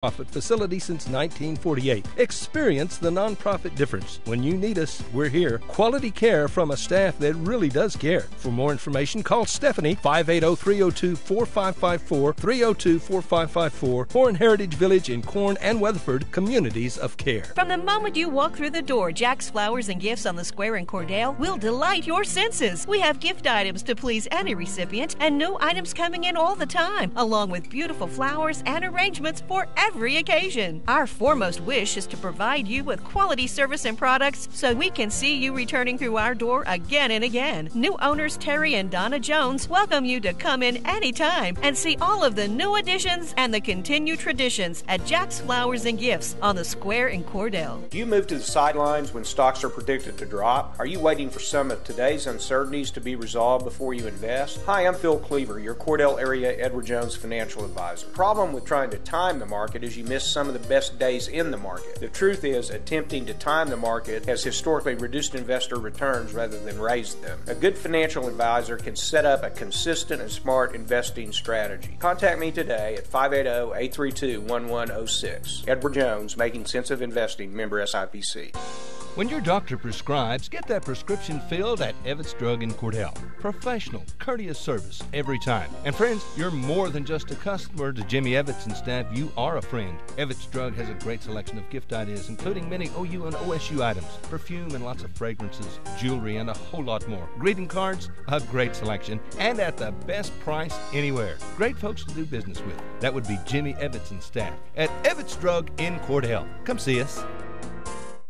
Nonprofit facility since 1948. Experience the nonprofit difference. When you need us, we're here. Quality care from a staff that really does care. For more information, call Stephanie 580-302-4554, 302-4554, or in Heritage Village in Corn and Weatherford, communities of care. From the moment you walk through the door, Jack's Flowers and Gifts on the Square in Cordell will delight your senses. We have gift items to please any recipient and new items coming in all the time, along with beautiful flowers and arrangements for every occasion. Our foremost wish is to provide you with quality service and products so we can see you returning through our door again and again. New owners Terry and Donna Jones welcome you to come in anytime and see all of the new additions and the continued traditions at Jack's Flowers and Gifts on the Square in Cordell. Do you move to the sidelines when stocks are predicted to drop? Are you waiting for some of today's uncertainties to be resolved before you invest? Hi, I'm Phil Cleaver, your Cordell area Edward Jones financial advisor. The problem with trying to time the market is you miss some of the best days in the market. The truth is, attempting to time the market has historically reduced investor returns rather than raised them. A good financial advisor can set up a consistent and smart investing strategy. Contact me today at 580-832-1106. Edward Jones, Making Sense of Investing, member SIPC. When your doctor prescribes, get that prescription filled at Evetts Drug in Cordell. Professional, courteous service every time. And friends, you're more than just a customer to Jimmy Evetts and staff. You are a friend. Evetts Drug has a great selection of gift ideas, including many OU and OSU items, perfume and lots of fragrances, jewelry, and a whole lot more. Greeting cards, a great selection, and at the best price anywhere. Great folks to do business with. That would be Jimmy Evetts and staff at Evetts Drug in Cordell. Come see us.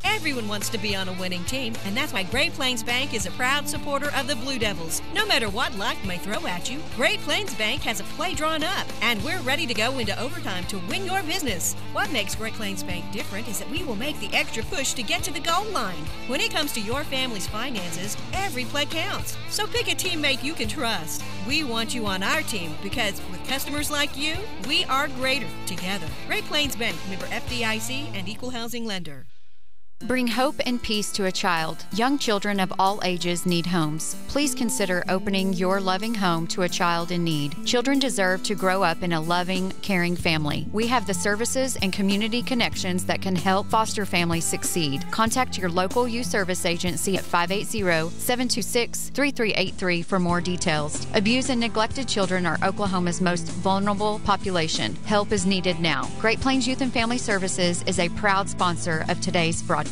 Everyone wants to be on a winning team, and that's why Great Plains Bank is a proud supporter of the Blue Devils. No matter what luck may throw at you, Great Plains Bank has a play drawn up, and we're ready to go into overtime to win your business. What makes Great Plains Bank different is that we will make the extra push to get to the goal line. When it comes to your family's finances, every play counts. So pick a teammate you can trust. We want you on our team because with customers like you, we are greater together. Great Plains Bank, member FDIC and equal housing lender. Bring hope and peace to a child. Young children of all ages need homes. Please consider opening your loving home to a child in need. Children deserve to grow up in a loving, caring family. We have the services and community connections that can help foster families succeed. Contact your local youth service agency at 580-726-3383 for more details. Abused and neglected children are Oklahoma's most vulnerable population. Help is needed now. Great Plains Youth and Family Services is a proud sponsor of today's broadcast.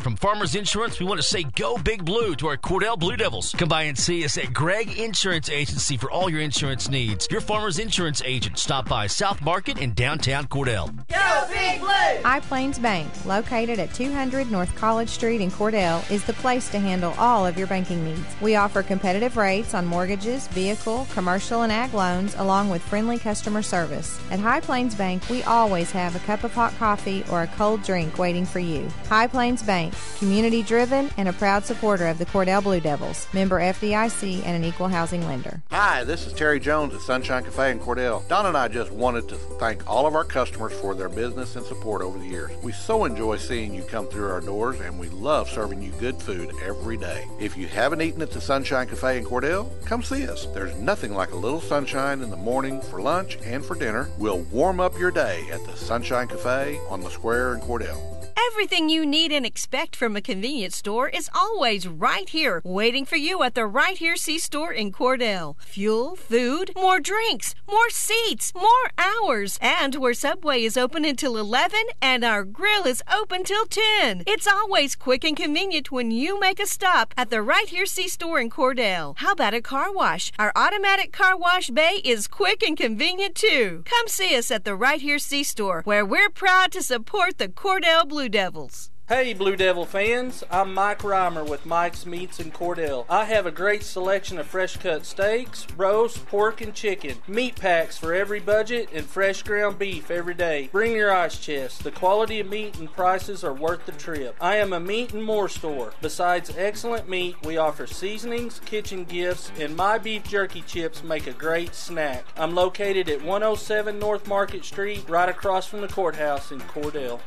From Farmers Insurance, we want to say go Big Blue to our Cordell Blue Devils. Come by and see us at Gregg Insurance Agency for all your insurance needs. Your Farmers Insurance agent. Stop by South Market in downtown Cordell. Go Big Blue! High Plains Bank, located at 200 North College Street in Cordell, is the place to handle all of your banking needs. We offer competitive rates on mortgages, vehicle, commercial, and ag loans, along with friendly customer service. At High Plains Bank, we always have a cup of hot coffee or a cold drink waiting for you. High Plains Bank, community-driven and a proud supporter of the Cordell Blue Devils, member FDIC and an equal housing lender. Hi, this is Terry Jones at Sunshine Cafe in Cordell. Don and I just wanted to thank all of our customers for their business and support over the years. We so enjoy seeing you come through our doors, and we love serving you good food every day. If you haven't eaten at the Sunshine Cafe in Cordell, come see us. There's nothing like a little sunshine in the morning for lunch and for dinner. We'll warm up your day at the Sunshine Cafe on the Square in Cordell. Everything you need and expect from a convenience store is always right here, waiting for you at the Right Here C-Store in Cordell. Fuel, food, more drinks, more seats, more hours, and where Subway is open until 11 and our grill is open till 10. It's always quick and convenient when you make a stop at the Right Here C-Store in Cordell. How about a car wash? Our automatic car wash bay is quick and convenient too. Come see us at the Right Here C-Store, where we're proud to support the Cordell Blue Devils. Hey Blue Devil fans, I'm Mike Reimer with Mike's Meats in Cordell. I have a great selection of fresh cut steaks, roast, pork, and chicken, meat packs for every budget, and fresh ground beef every day. Bring your ice chest. The quality of meat and prices are worth the trip. I am a meat and more store. Besides excellent meat, we offer seasonings, kitchen gifts, and my beef jerky chips make a great snack. I'm located at 107 North Market Street, right across from the courthouse in Cordell.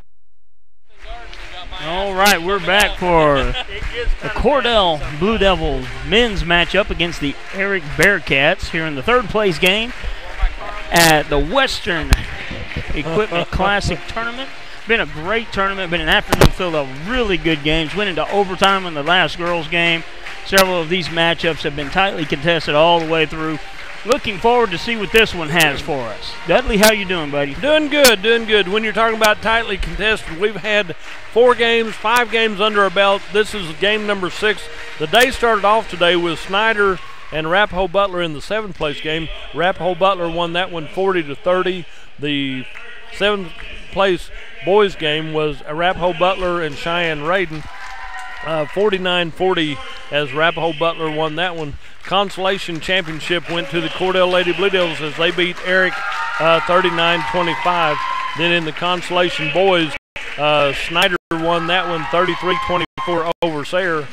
All right, we're back for the Cordell Blue Devils men's matchup against the Erick Bearcats here in the third place game at the Western Equipment Classic Tournament. Been a great tournament. Been an afternoon filled of really good games. Went into overtime in the last girls' game. Several of these matchups have been tightly contested all the way through. Looking forward to see what this one has for us. Dudley, how you doing, buddy? Doing good, doing good. When you're talking about tightly contested, we've had 5 games under our belt. This is game number 6. The day started off today with Snyder and Arapahoe Butler in the 7th place game. Arapahoe Butler won that one 40-30. The 7th place boys game was Arapahoe Butler and Cheyenne Raiden. 49-40 as Arapahoe Butler won that one. Consolation championship went to the Cordell Lady Blue Devils as they beat Erick 39-25. Then in the consolation boys, Snyder won that one 33-24 over Sayre.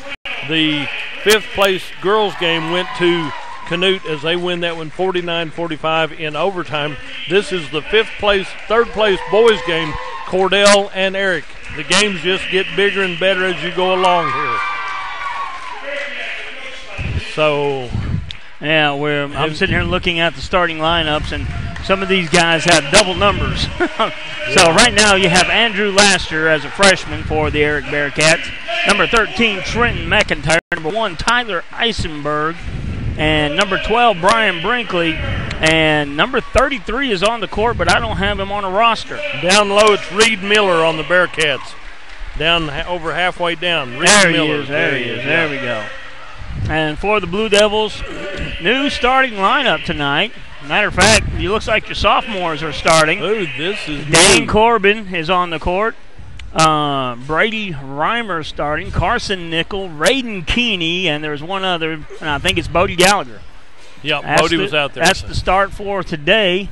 The 5th place girls game went to Canute as they win that one 49-45 in overtime. This is the 3rd place boys game, Cordell and Erick. The games just get bigger and better as you go along here. So, yeah, I'm sitting here looking at the starting lineups, and some of these guys have double numbers. So right now you have Andrew Laster as a freshman for the Erick Bearcats. Number 13, Trenton McIntyre. Number 1, Tyler Eisenberg. And number 12, Brian Brinkley. And number 33 is on the court, but I don't have him on a roster. Down low, it's Reed Miller on the Bearcats. Down over halfway down. Reed Miller. There he is. There we go. And for the Blue Devils, new starting lineup tonight. Matter of fact, it looks like your sophomores are starting. Ooh, this is Dane Corbin is on the court. Brady Reimer starting. Carson Nickel, Raiden Keeney, and there's one other, and I think it's Bodie Gallagher. Yeah, Bodie was out there. That's the start for today.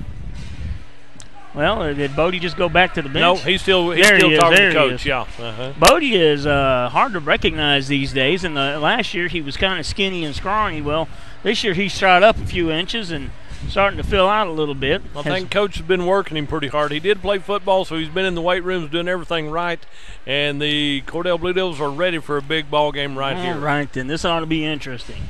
Well, did Bodie just go back to the bench? No, he's still talking to coach. Yeah. Bodie is hard to recognize these days. And last year he was kind of skinny and scrawny. Well, this year he's shot up a few inches and starting to fill out a little bit. I think coach has been working him pretty hard. He did play football, so he's been in the weight rooms doing everything right. And the Cordell Blue Devils are ready for a big ball game right here. All right, then. This ought to be interesting.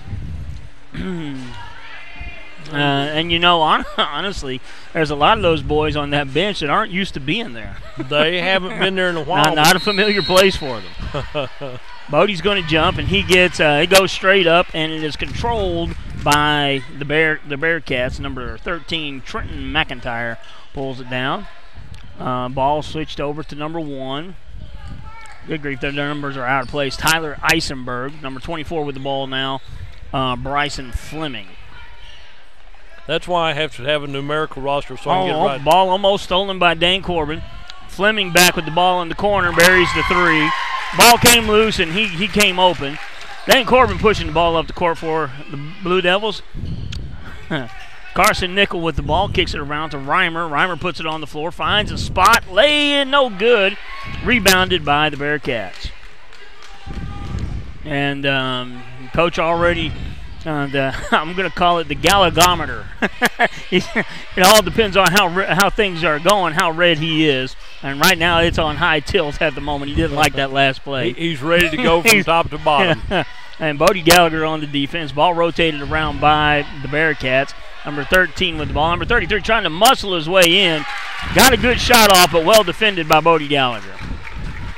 And, you know, honestly, there's a lot of those boys on that bench that aren't used to being there. They haven't been there in a while. Not a familiar place for them. Bodie's going to jump, and he goes straight up, and it is controlled by the Bearcats. Number 13, Trenton McIntyre, pulls it down. Ball switched over to number 1. Good grief, their numbers are out of place. Tyler Eisenberg, number 24 with the ball now. Bryson Fleming. That's why I have to have a numerical roster so I can get it right. Ball almost stolen by Dane Corbin. Fleming back with the ball in the corner, buries the 3. Ball came loose, and he came open. Dane Corbin pushing the ball up the court for the Blue Devils. Carson Nickel with the ball, kicks it around to Reimer. Reimer puts it on the floor, finds a spot, lay in, no good. Rebounded by the Bearcats. And coach already... I'm going to call it the Gallaghometer. It all depends on how things are going, how red he is. And right now it's on high tilt at the moment. He didn't like that last play. He's ready to go from top to bottom. And Bodie Gallagher on the defense. Ball rotated around by the Bearcats. Number 13 with the ball. Number 33 trying to muscle his way in. Got a good shot off, but well defended by Bodie Gallagher.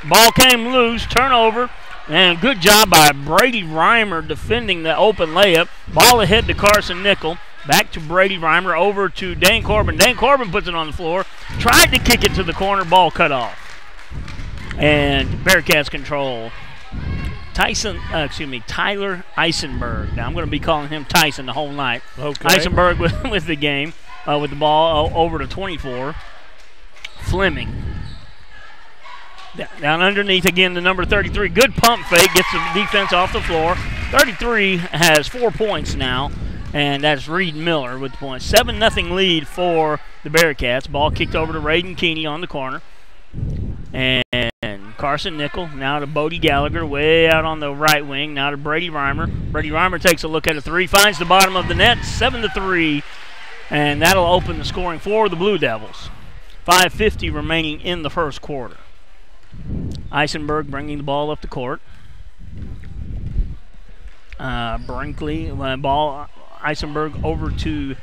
Ball came loose. Turnover. And good job by Brady Reimer defending the open layup. Ball ahead to Carson Nickel. Back to Brady Reimer. Over to Dane Corbin. Dane Corbin puts it on the floor. Tried to kick it to the corner. Ball cut off. And Bearcats control. Tyler Eisenberg. Now I'm going to be calling him Tyson the whole night. Okay. Eisenberg with the game. With the ball over to 24. Fleming. Down underneath again to number 33. Good pump fake. Gets the defense off the floor. 33 has 4 points now. And that's Reed Miller with the points. 7-0 lead for the Bearcats. Ball kicked over to Raiden Keeney on the corner. And Carson Nickel now to Bodie Gallagher way out on the right wing. Now to Brady Reimer. Brady Reimer takes a look at a 3. Finds the bottom of the net. 7-3. And that'll open the scoring for the Blue Devils. 5:50 remaining in the first quarter. Eisenberg bringing the ball up the court. Brinkley, ball, Eisenberg over to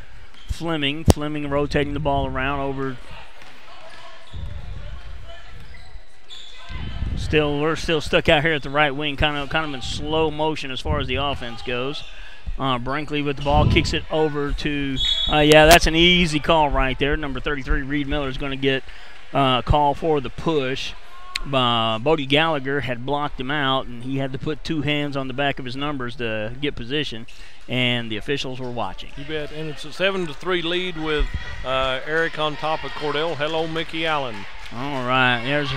Fleming. Fleming rotating the ball around over We're still stuck out here at the right wing, kind of in slow motion as far as the offense goes. Brinkley with the ball, kicks it over to, that's an easy call right there. Number 33, Reed Miller, is going to get a call for the push. Bodie Gallagher had blocked him out, and he had to put 2 hands on the back of his numbers to get position, and the officials were watching. You bet. And it's a 7-3 lead with Erick on top of Cordell. Hello, Mickey Allen. All right, there's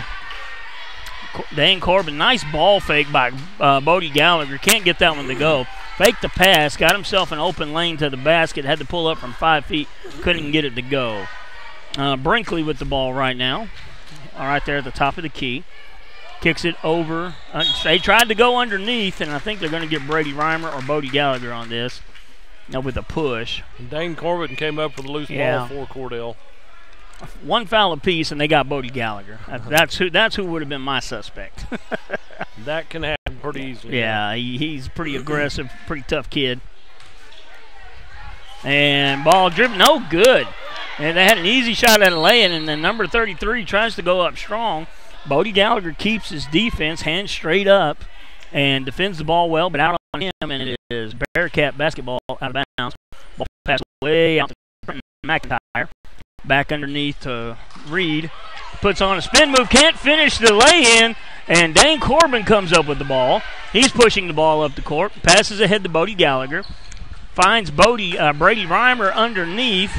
Dane Corbin. Nice ball fake by Bodie Gallagher. Can't get that one to go. Faked the pass, got himself an open lane to the basket, had to pull up from 5 feet, couldn't get it to go. Brinkley with the ball right now. All right there at the top of the key. Kicks it over. They tried to go underneath, and I think they're going to get Brady Reimer or Bodie Gallagher on this with a push. And Dane Corbin came up with a loose ball for Cordell. 1 foul apiece, and they got Bodie Gallagher. That's who would have been my suspect. That can happen pretty easily. Yeah, he's pretty aggressive, pretty tough kid. And ball driven, no good. And they had an easy shot at a lay-in, and then number 33 tries to go up strong. Bodie Gallagher keeps his defense, hands straight up, and defends the ball well, but out on him, and it is Bearcat basketball out of bounds. Ball passed way out to McIntyre. Back underneath to Reed. Puts on a spin move, can't finish the lay-in, and Dane Corbin comes up with the ball. He's pushing the ball up the court, passes ahead to Bodie Gallagher. Finds Brady Reimer underneath.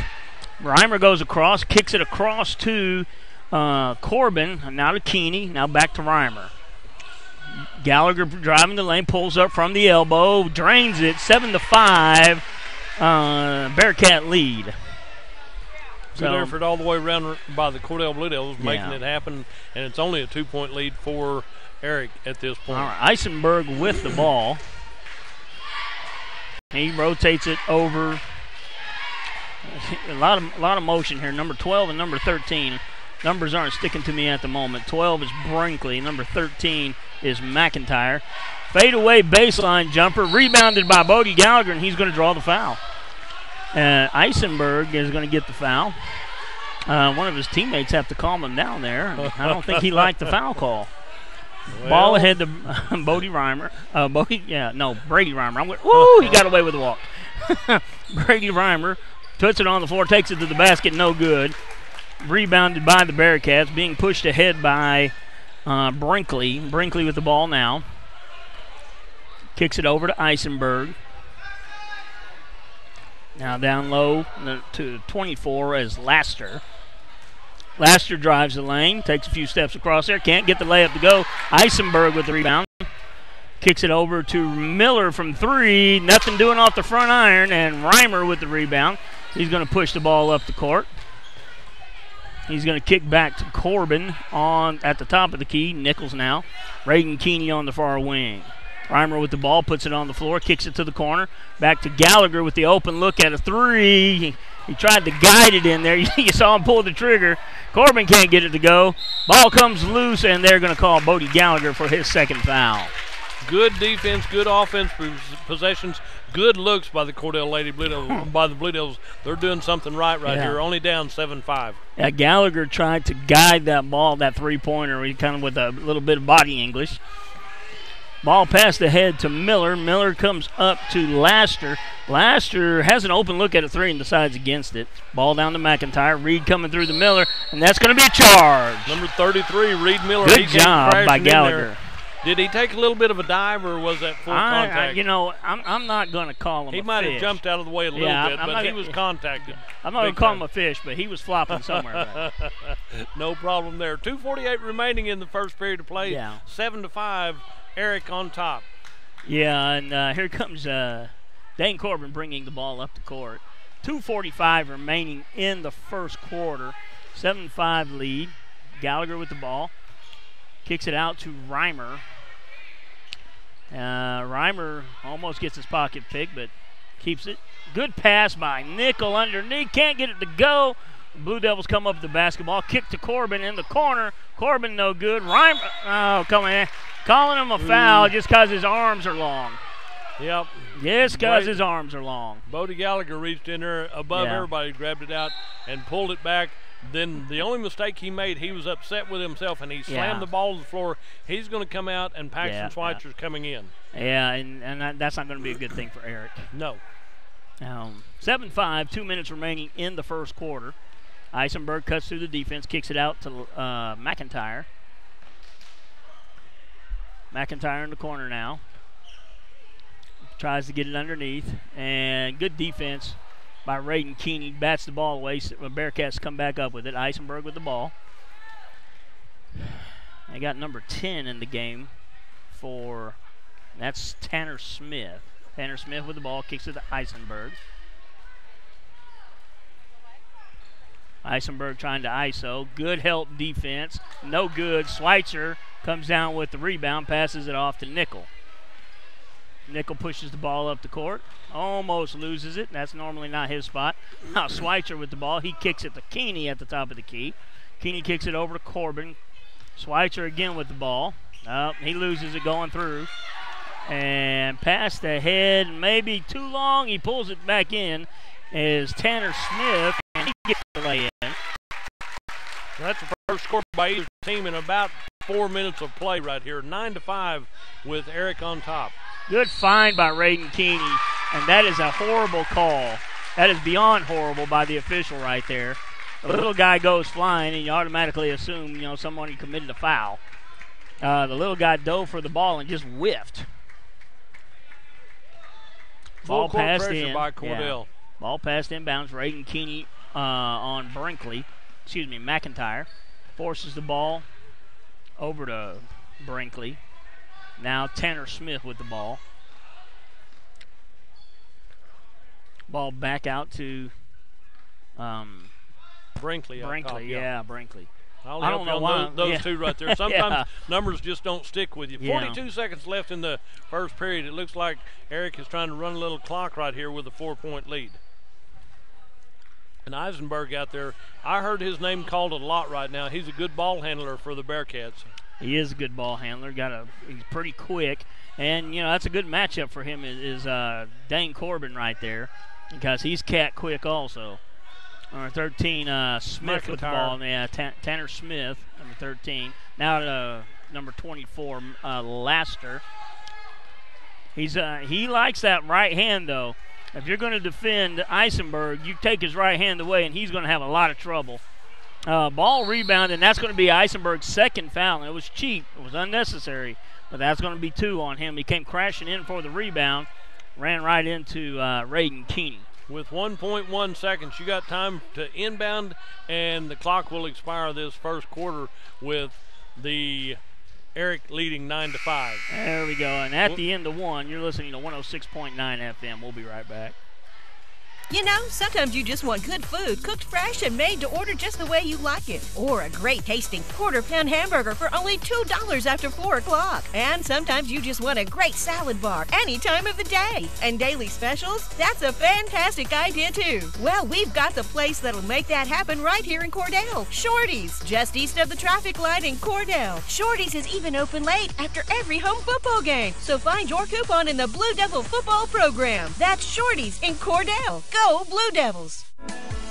Reimer goes across, kicks it across to Corbin, now to Keeney, now back to Reimer. Gallagher driving the lane, pulls up from the elbow, drains it, 7-5, Bearcat lead. Good effort all the way around by the Cordell Blue Devils, making it happen, and it's only a 2-point lead for Erick at this point. All right, Eisenberg with the ball. He rotates it over. A lot of motion here. Number 12 and number 13. Numbers aren't sticking to me at the moment. 12 is Brinkley. Number 13 is McIntyre. Fadeaway baseline jumper. Rebounded by Bodie Gallagher, and he's going to draw the foul. Eisenberg is going to get the foul. One of his teammates have to calm him down there. I don't think he liked the foul call. Well, ball ahead to Bodie Reimer. Brady Reimer. He got away with the walk. Brady Reimer puts it on the floor, takes it to the basket, no good. Rebounded by the Bearcats, being pushed ahead by Brinkley. Brinkley with the ball now. Kicks it over to Eisenberg. Now down low to 24 as Laster. Laster drives the lane, takes a few steps across there, can't get the layup to go. Eisenberg with the rebound. Kicks it over to Miller from 3, nothing doing off the front iron, and Reimer with the rebound. He's going to push the ball up the court. He's going to kick back to Corbin at the top of the key. Nichols now. Reagan Keeney on the far wing. Reimer with the ball, puts it on the floor, kicks it to the corner. Back to Gallagher with the open look at a 3. He tried to guide it in there. You saw him pull the trigger. Corbin can't get it to go. Ball comes loose, and they're going to call Bodie Gallagher for his second foul. Good defense, good offense possessions, good looks by the Cordell Lady Blue Devils. By the Blue Devils, they're doing something right here. Only down 7-5. Yeah, Gallagher tried to guide that ball, that three-pointer, kind of with a little bit of body English. Ball passed ahead to Miller. Miller comes up to Laster. Laster has an open look at a 3 and decides against it. Ball down to McIntyre. Reed coming through the Miller, and that's going to be a charge. Number 33, Reed Miller. Good job by Gallagher. Did he take a little bit of a dive, or was that full contact? I'm not going to call him a fish. He might have jumped out of the way a little bit, but he was contacted. I'm not going to call him a fish, but he was flopping somewhere. No problem there. 2:48 remaining in the first period of play. 7-5, Erick on top. Yeah, and here comes Dane Corbin bringing the ball up the court. 2:45 remaining in the first quarter. 7-5 lead. Gallagher with the ball. Kicks it out to Reimer. Reimer almost gets his pocket picked, but keeps it. Good pass by Nickel underneath. Can't get it to go. The Blue Devils come up with the basketball. Kick to Corbin in the corner. Corbin no good. Reimer, come on. Calling him a foul just because his arms are long. Yep. Yes, because his arms are long. Bodie Gallagher reached in there above everybody, grabbed it out, and pulled it back. then the only mistake he made, he was upset with himself, and he slammed the ball to the floor. He's going to come out, and Paxton Schweitzer's coming in. Yeah, and that's not going to be a good thing for Erick. No. 7-5, 2 minutes remaining in the first quarter. Eisenberg cuts through the defense, kicks it out to McIntyre. McIntyre in the corner now. Tries to get it underneath, and good defense by Raiden Keeney. Bats the ball away. Bearcats come back up with it. Eisenberg with the ball. They got number 10 in the game that's Tanner Smith. Tanner Smith with the ball, kicks it to Eisenberg. Eisenberg trying to ISO. Good help defense. No good. Schweitzer comes down with the rebound, passes it off to Nickel. Nickel pushes the ball up the court. Almost loses it. That's normally not his spot. Now Schweitzer with the ball. He kicks it to Keeney at the top of the key. Keeney kicks it over to Corbin. Schweitzer again with the ball. He loses it going through. And past the head, maybe too long. He pulls it back in. Is Tanner Smith, and he gets the lay in. That's the first score by either team in about 4 minutes of play right here. 9-5 with Erick on top. Good find by Raiden Keeney, and that is a horrible call. That is beyond horrible by the official right there. The little guy goes flying, and you automatically assume, somebody committed a foul. The little guy dove for the ball and just whiffed. Ball passed in by Cordell. Yeah. Ball passed inbounds. Raiden Keeney on McIntyre. Forces the ball over to Brinkley. Now Tanner Smith with the ball. Ball back out to Brinkley. Brinkley, Brinkley. I don't know why those two right there. Sometimes numbers just don't stick with you. 42 seconds left in the first period. It looks like Erick is trying to run a little clock right here with a 4-point lead. And Eisenberg out there, I heard his name called a lot right now. He's a good ball handler for the Bearcats. He is a good ball handler. He's pretty quick, and that's a good matchup for him. Is Dane Corbin right there, because he's cat quick also. Number 13, Smith with the ball. Yeah, Tanner Smith, number 13. Now to number 24, Laster. He likes that right hand though. If you're going to defend Eisenberg, you take his right hand away, and he's going to have a lot of trouble. Ball rebound, and that's going to be Eisenberg's second foul. And it was cheap. It was unnecessary, but that's going to be 2 on him. He came crashing in for the rebound, ran right into Raiden Keeney. With 1.1 seconds, you got time to inbound, and the clock will expire this first quarter with the Erick leading 9-5. There we go. And at the end of 1, you're listening to 106.9 FM. We'll be right back. Sometimes you just want good food, cooked fresh and made to order just the way you like it. Or a great tasting quarter-pound hamburger for only $2 after 4 o'clock. And sometimes you just want a great salad bar any time of the day. And daily specials? That's a fantastic idea too. Well, we've got the place that'll make that happen right here in Cordell. Shorty's, just east of the traffic light in Cordell. Shorty's is even open late after every home football game. So find your coupon in the Blue Devil football program. That's Shorty's in Cordell. Go Blue Devils!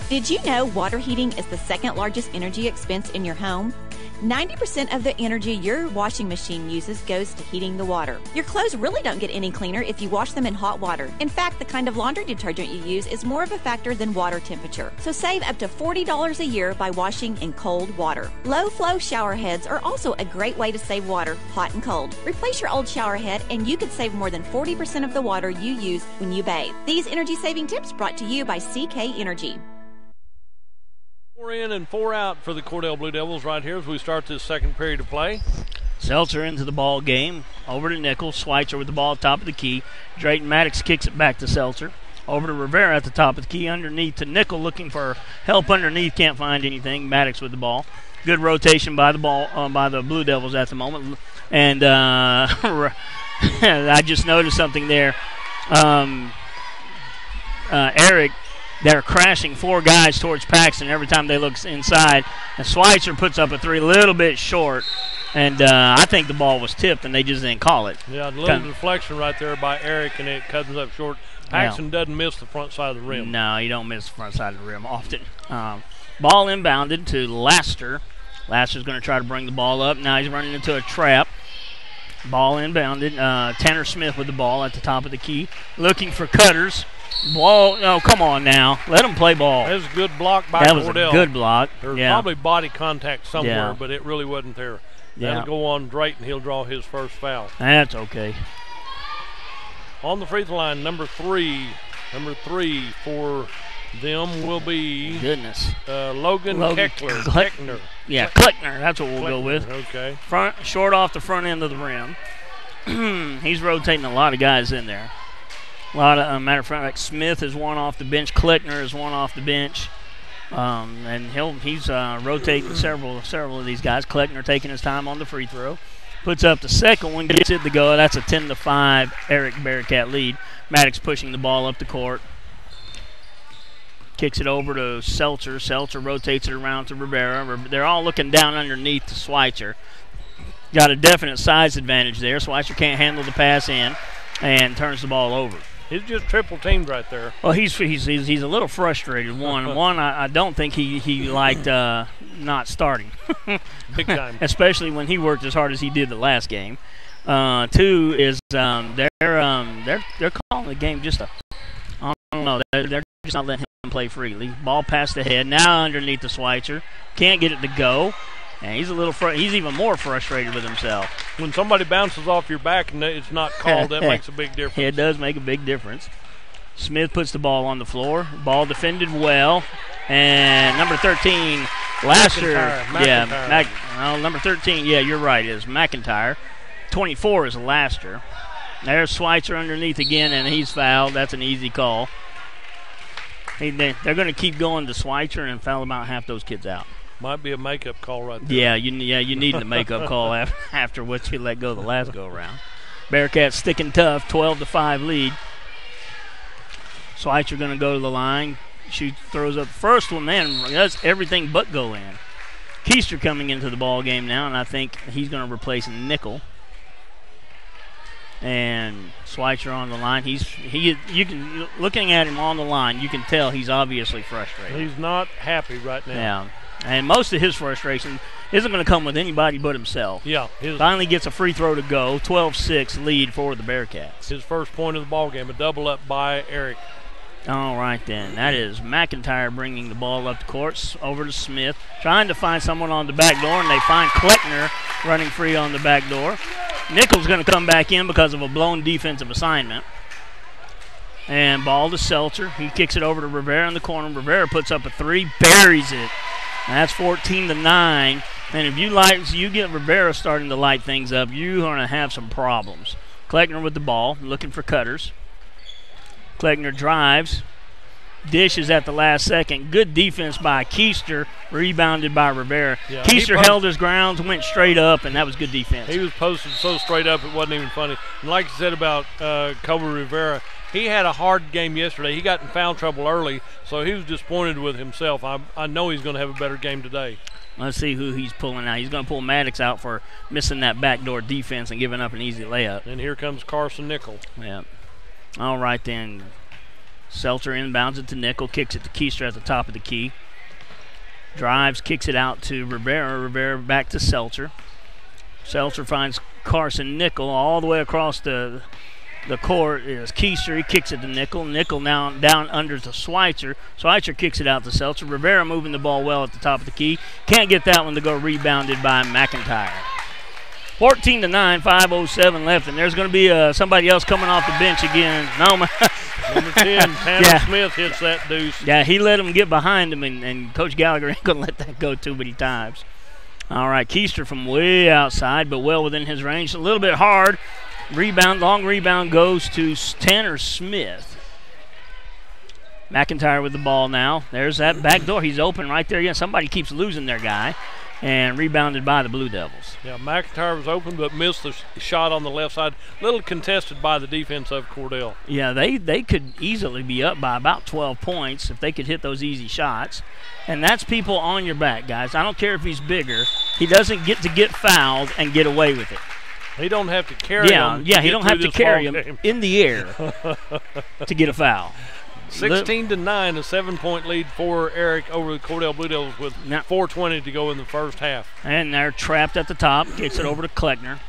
Did you know water heating is the second largest energy expense in your home? 90% of the energy your washing machine uses goes to heating the water. Your clothes really don't get any cleaner if you wash them in hot water. In fact, the kind of laundry detergent you use is more of a factor than water temperature. So save up to $40 a year by washing in cold water. Low-flow shower heads are also a great way to save water, hot and cold. Replace your old shower head and you could save more than 40% of the water you use when you bathe. These energy-saving tips brought to you by CK Energy. 4 in and 4 out for the Cordell Blue Devils right here as we start this second period of play. Seltzer into the ball game. Over to Nichols. Schweitzer with the ball at the top of the key. Drayton Maddox kicks it back to Seltzer. Over to Rivera at the top of the key. Underneath to Nickel, looking for help underneath. Can't find anything. Maddox with the ball. Good rotation by the Blue Devils at the moment. And I just noticed something there. Erick, they're crashing 4 guys towards Paxton every time they look inside. And Schweitzer puts up a 3 a little bit short. And I think the ball was tipped, and they just didn't call it. Yeah, a little deflection right there by Erick, and it comes up short. Paxton doesn't miss the front side of the rim. No, you don't miss the front side of the rim often. Ball inbounded to Laster. Laster's going to try to bring the ball up. Now he's running into a trap. Ball inbounded. Tanner Smith with the ball at the top of the key. Looking for cutters. Ball. Oh, come on now. Let him play ball. That was a good block by Cordell. That was a good block. There was probably body contact somewhere, Yeah. but it really wasn't there. Yeah. That'll go on Drayton. He'll draw his first foul. That's okay. On the free throw line, number three for them will be Logan Keckler. Kleckner. Yeah, Kleckner. That's what we'll go with. Okay. Short off the front end of the rim. He's rotating a lot of guys in there. A lot of matter of fact, like Smith is one off the bench. Kleckner is one off the bench. And he's rotating several of these guys. Kleckner taking his time on the free throw. Puts up the second one, gets it to go. That's a 10-5 Erick Bearcat lead. Maddox pushing the ball up the court. Kicks it over to Seltzer. Seltzer rotates it around to Rivera. They're all looking down underneath to Schweitzer. Got a definite size advantage there. Schweitzer can't handle the pass in and turns the ball over. He's just triple teamed right there. Well, he's a little frustrated. One, I don't think he liked not starting. Big time. Especially when he worked as hard as he did the last game. Two is they're calling the game just I don't know. They're just not letting him play freely. Ball passed ahead. Now underneath the Schweitzer. Can't get it to go. And he's he's even more frustrated with himself. When somebody bounces off your back and it's not called, that makes a big difference. It does make a big difference. Smith puts the ball on the floor. Ball defended well. And number 13, Laster. McIntyre. Number 13, yeah, you're right, is McIntyre. 24 is Laster. There's Schweitzer underneath again, and he's fouled. That's an easy call. They're going to keep going to Schweitzer and foul about half those kids out. Might be a makeup call right there. Yeah, you need the makeup call after what you let go the last go-around. Bearcats sticking tough, 12-5 lead. Schweitzer going to go to the line. Throws up the first one, man, does everything but go in. Keister coming into the ball game now, and I think he's going to replace Nickel. And Schweitzer on the line. Looking at him on the line, you can tell he's obviously frustrated. He's not happy right now. Yeah. And most of his frustration isn't going to come with anybody but himself. Yeah. Finally gets a free throw to go. 12-6 lead for the Bearcats. His first point of the ball game, a double up by Erick. All right, then. That is McIntyre bringing the ball up the court over to Smith. Trying to find someone on the back door, and they find Kleckner running free on the back door. Nickel's going to come back in because of a blown defensive assignment. And ball to Seltzer. He kicks it over to Rivera in the corner. Rivera puts up a three, buries it. And that's 14-9. And if you get Rivera starting to light things up, you're going to have some problems. Kleckner with the ball, looking for cutters. Kleckner drives. Dishes at the last second. Good defense by Keister, rebounded by Rivera. Yeah, Keister held his grounds, went straight up, and that was good defense. He was posted so straight up it wasn't even funny. And like you said about Kobe Rivera, he had a hard game yesterday. He got in foul trouble early, so he was disappointed with himself. I know he's going to have a better game today. Let's see who he's pulling out. He's going to pull Maddox out for missing that backdoor defense and giving up an easy layup. And here comes Carson Nickel. Yeah. All right, then. Seltzer inbounds it to Nickel, kicks it to Keister at the top of the key. Drives, kicks it out to Rivera. Rivera back to Seltzer. Seltzer finds Carson Nickel all the way across the court is Keister. He kicks it to Nickel. Nickel now down under to Schweitzer. Schweitzer kicks it out to Seltzer. Rivera moving the ball well at the top of the key. Can't get that one to go, rebounded by McIntyre. 14-9, 5:07 left, and there's going to be somebody else coming off the bench again. No, Number 10, Tanner Smith hits that deuce. Yeah, he let him get behind him, and Coach Gallagher ain't going to let that go too many times. All right, Keister from way outside, but well within his range. A little bit hard. Long rebound goes to Tanner Smith. McIntyre with the ball now. There's that back door. He's open right there. Yeah, somebody keeps losing their guy. And rebounded by the Blue Devils. Yeah, McIntyre was open but missed the shot on the left side. Little contested by the defense of Cordell. Yeah, they could easily be up by about 12 points if they could hit those easy shots. And that's people on your back, guys. I don't care if he's bigger. He doesn't get to get fouled and get away with it. He don't have to carry him. Yeah, he don't have to carry him in the air to get a foul. 16-9, a 7-point lead for Erick over the Cordell Blue Devils with 4:20 to go in the first half. And they're trapped at the top. Gets it over to Kleckner.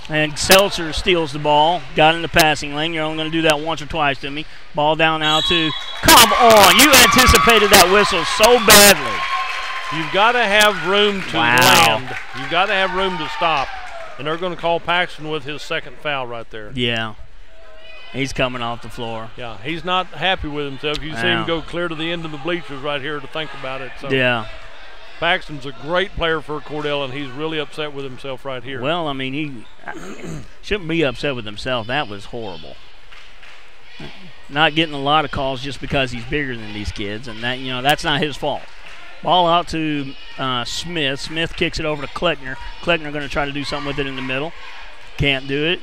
And Seltzer steals the ball. Got in the passing lane. You're only going to do that once or twice to me. Ball down now to, come on. You anticipated that whistle so badly. You've got to have room to land. You've got to have room to stop. And they're going to call Paxton with his second foul right there. Yeah. He's coming off the floor. Yeah, he's not happy with himself. You see him go clear to the end of the bleachers right here to think about it. So yeah. Paxton's a great player for Cordell, and he's really upset with himself right here. Well, I mean, he shouldn't be upset with himself. That was horrible. Not getting a lot of calls just because he's bigger than these kids, and that that's not his fault. Ball out to Smith. Smith kicks it over to Kleckner. Kleckner going to try to do something with it in the middle. Can't do it.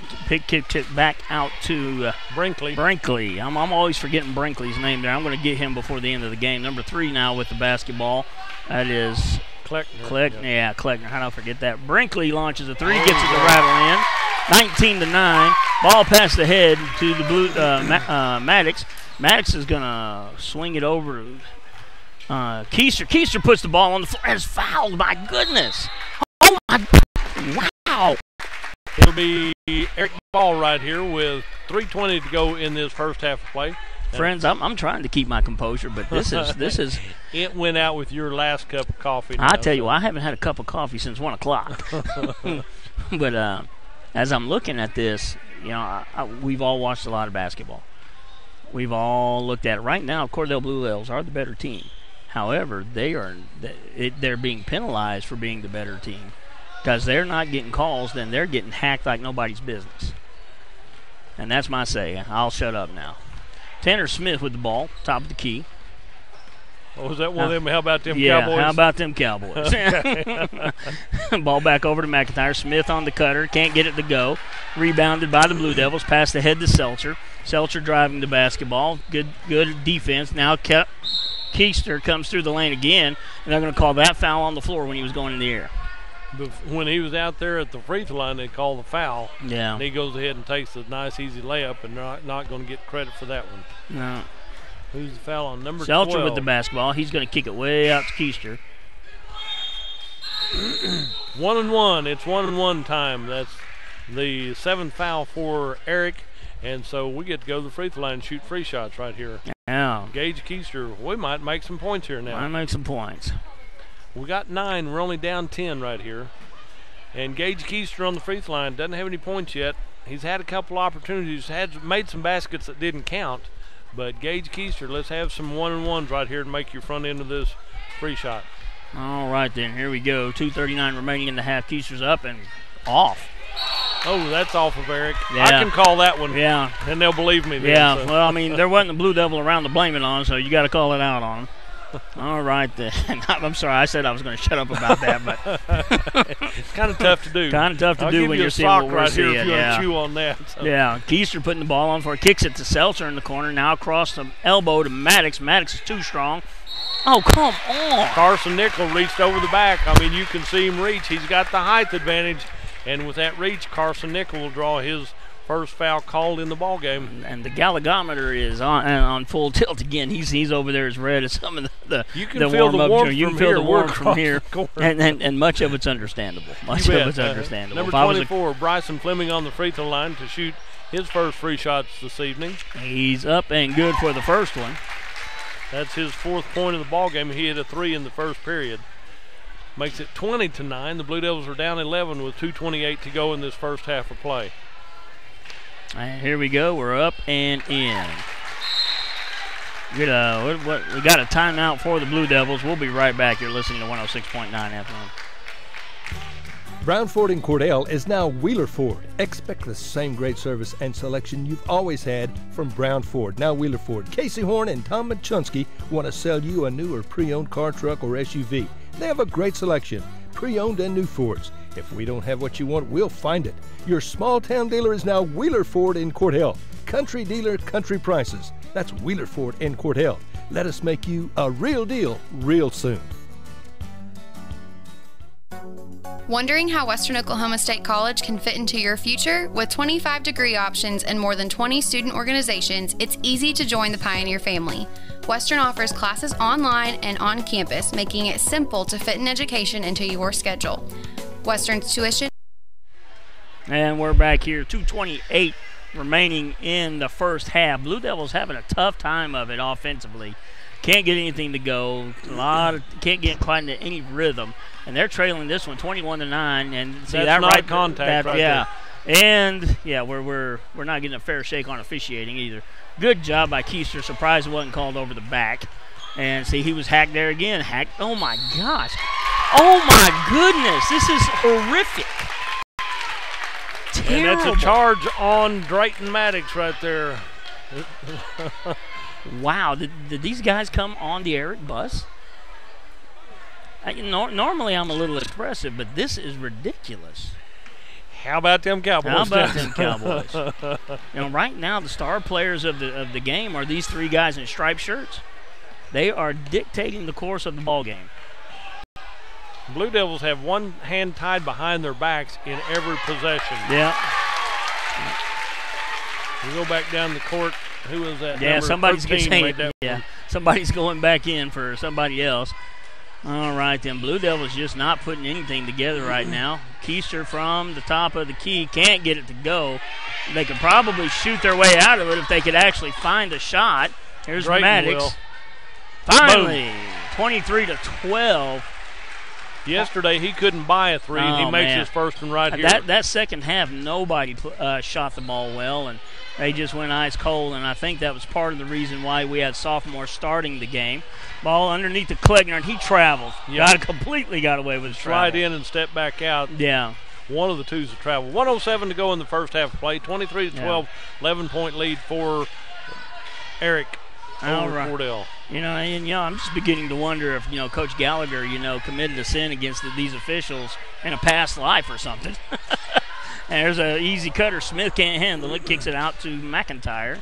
Kicks it back out to Brinkley. I'm always forgetting Brinkley's name there. I'm going to get him before the end of the game. Number 3 now with the basketball. That is Kleckner. Yeah, Kleckner. How did I forget that? Brinkley launches a 3, gets it to rattle in. 19-9. Ball past the head to the blue Maddox. Maddox is going to swing it over to Keister. Keister puts the ball on the floor and is fouled. My goodness. Oh, my God. Wow. It'll be Erick Ball right here with 3:20 to go in this first half of play. Friends, I'm trying to keep my composure, but this is. It went out with your last cup of coffee. I tell you, I haven't had a cup of coffee since 1 o'clock. But as I'm looking at this, we've all watched a lot of basketball. We've all looked at it. Right now, Cordell Blue Devils are the better team. However, they're being penalized for being the better team. Because they're not getting calls, then they're getting hacked like nobody's business. And that's my say. I'll shut up now. Tanner Smith with the ball, top of the key. Oh, was that one of them? How about them Cowboys? Yeah, how about them Cowboys? Ball back over to McIntyre. Smith on the cutter. Can't get it to go. Rebounded by the Blue Devils. Pass ahead to Seltzer. Seltzer driving the basketball. Good defense. Now Keister comes through the lane again, and they're going to call that foul on the floor when he was going in the air. When he was out there at the free throw line, they call the foul. Yeah. And he goes ahead and takes a nice, easy layup, and they're not going to get credit for that one. No. Who's the foul on? Number Seltzer 12. with the basketball. He's going to kick it way out to Keister. 1-1. It's 1-1 time. That's the 7th foul for Erick. And so we get to go to the free throw line and shoot free shots right here. Yeah. Gage Keister, we might make some points here now. Might make some points. We got 9. We're only down 10 right here. And Gage Keister on the free throw line doesn't have any points yet. He's had a couple opportunities, made some baskets that didn't count. But Gage Keister, let's have some 1-and-1s right here to make your front end of this free shot. All right, then. Here we go. 2:39 remaining in the half. Keister's up and off. Oh, that's off of Erick. Yeah. I can call that one. Yeah. And they'll believe me then. Yeah, So. well, I mean, there wasn't a Blue Devil around to blame it on, so you got to call it out on him. All right, then. I'm sorry, I said I was going to shut up about that, but it's kind of tough to do. Kind of tough to do when you're seeing what we're right seeing. Here if you want to chew on that. So. Yeah, Keister putting the ball on for it, kicks it to Seltzer in the corner. Now across the elbow to Maddox. Maddox is too strong. Oh, come on! Carson Nickel reached over the back. I mean, you can see him reach. He's got the height advantage, and with that reach, Carson Nickel will draw his first foul called in the ball game. And the galligometer is on full tilt again. He's over there as red as some of the you can feel the warmth you from can feel here. the warmth from here, and much of it's understandable. Much of it's understandable. Number 24, Bryson Fleming on the free throw line to shoot his first free shots this evening. He's up and good for the first one. That's his 4th point of the ball game. He hit a 3 in the first period. Makes it 20-9. The Blue Devils are down 11 with 2:28 to go in this first half of play. And here we go. We're up and in. We got a timeout for the Blue Devils. We'll be right back. You're listening to 106.9 FM. Brown Ford in Cordell is now Wheeler Ford. Expect the same great service and selection you've always had from Brown Ford, now Wheeler Ford. Casey Horn and Tom Machunsky want to sell you a new or pre-owned car, truck, or SUV. They have a great selection, pre-owned and new Fords. If we don't have what you want, we'll find it. Your small-town dealer is now Wheeler Ford in Cordell. Country dealer, country prices. That's Wheeler Ford in Cordell. Let us make you a real deal real soon. Wondering how Western Oklahoma State College can fit into your future? With 25 degree options and more than 20 student organizations, it's easy to join the Pioneer family. Western offers classes online and on campus, making it simple to fit an education into your schedule. Western's tuition. And we're back here, 2:28 remaining in the first half. Blue Devils having a tough time of it offensively. Can't get anything to go. Can't get quite into any rhythm. And they're trailing this one 21-9. And see that's that not right contact right yeah. there. And yeah, we're not getting a fair shake on officiating either. Good job by Keister. Surprised it wasn't called over the back. And see, he was hacked there again. Hacked. Oh my gosh. Oh my goodness. This is horrific. Terrible. And that's a charge on Drayton Maddox right there. Wow, did these guys come on the Erick bus? Normally I'm a little expressive, but this is ridiculous. How about them Cowboys? Right now the star players of the game are these three guys in striped shirts. They are dictating the course of the ball game. Blue Devils have one hand tied behind their backs in every possession. Yeah. We go back down the court. Who is that? Yeah, somebody's getting somebody's going back in for somebody else. All right, then Blue Devils just not putting anything together right now. Keister from the top of the key can't get it to go. They could probably shoot their way out of it if they could actually find a shot. Here's Maddox. Finally, 23-12. Yesterday he couldn't buy a three, and he makes his first one right here. That second half, nobody shot the ball well, and they just went ice cold, and I think that was part of the reason why we had sophomores starting the game. Ball underneath the Klegner, and he travels. Completely got away with his travel. Slide in and step back out. Yeah. One of the two's a travel. 1:07 to go in the first half of play. 23-12, 11-point lead for Erick over Cordell. I'm just beginning to wonder if, Coach Gallagher, committed a sin against these officials in a past life or something. And there's an easy cutter. Smith can't handle it. Kicks it out to McIntyre.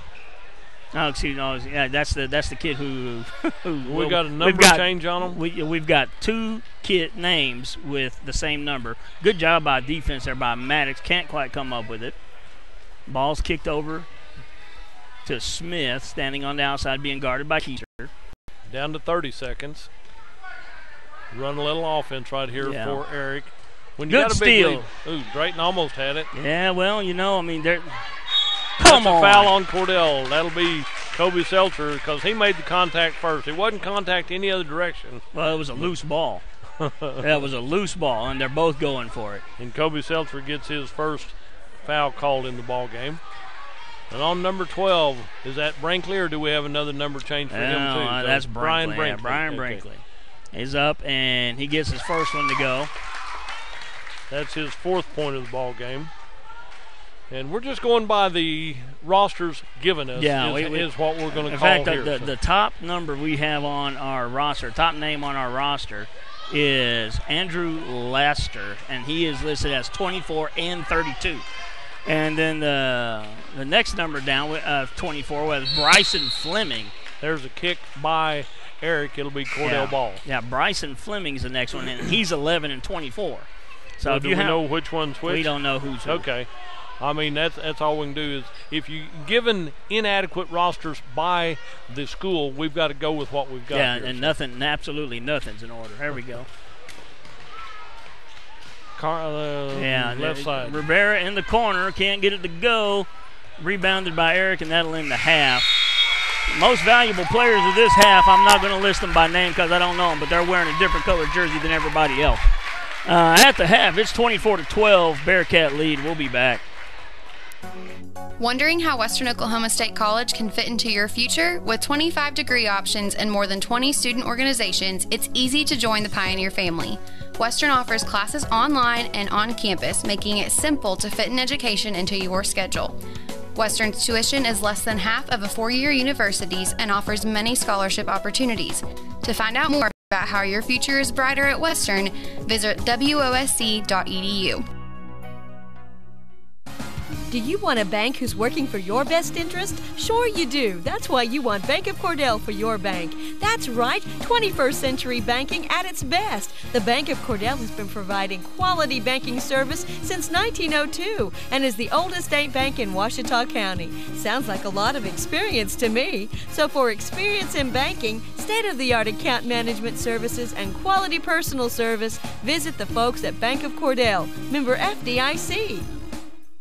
Oh, excuse me. Yeah, that's the kid who we got a number change on him. We've got two kid names with the same number. Good job by defense there by Maddox. Can't quite come up with it. Ball's kicked over to Smith, standing on the outside, being guarded by Keister. Down to 30 seconds. Run a little offense right here for Erick. When you Good got a big steal. Lead, Drayton almost had it. Yeah, well, they're. That's a foul on Cordell. That'll be Kobe Seltzer because he made the contact first. It wasn't contact any other direction. Well, it was a loose ball. That was a loose ball, and they're both going for it. And Kobe Seltzer gets his first foul called in the ball game. And on number 12, is that Brinkley, or do we have another number change for him too? That's Brian Brinkley. Brinkley. Brian Brinkley. He's up, and he gets his first one to go. That's his fourth point of the ball game. And we're just going by the rosters given us is what we're going to call here. In fact, the top number we have on our roster, top name on our roster, is Andrew Lester, and he is listed as 24 and 32. And then the next number down, 24, was Bryson Fleming. There's a kick by Erick. It'll be Cordell Ball. Yeah, Bryson Fleming's the next one, and he's 11 and 24. So if you know which one's which? We don't know who's who. Okay. I mean, that's all we can do is if you given inadequate rosters by the school, we've got to go with what we've got. Yeah, here, and absolutely nothing's in order. There we go. Left side. Rivera in the corner, can't get it to go. Rebounded by Erick, and that'll end the half. Most valuable players of this half, I'm not going to list them by name because I don't know them, but they're wearing a different colored jersey than everybody else. At the half, it's 24-12, Bearcat lead. We'll be back. Wondering how Western Oklahoma State College can fit into your future? With 25 degree options and more than 20 student organizations, it's easy to join the Pioneer family. Western offers classes online and on campus, making it simple to fit an education into your schedule. Western's tuition is less than half of a four-year university's and offers many scholarship opportunities. To find out more about how your future is brighter at Western, visit WOSC.edu. Do you want a bank who's working for your best interest? Sure you do. That's why you want Bank of Cordell for your bank. That's right, 21st century banking at its best. The Bank of Cordell has been providing quality banking service since 1902 and is the oldest state bank in Ouachita County. Sounds like a lot of experience to me. So for experience in banking, state-of-the-art account management services, and quality personal service, visit the folks at Bank of Cordell, member FDIC.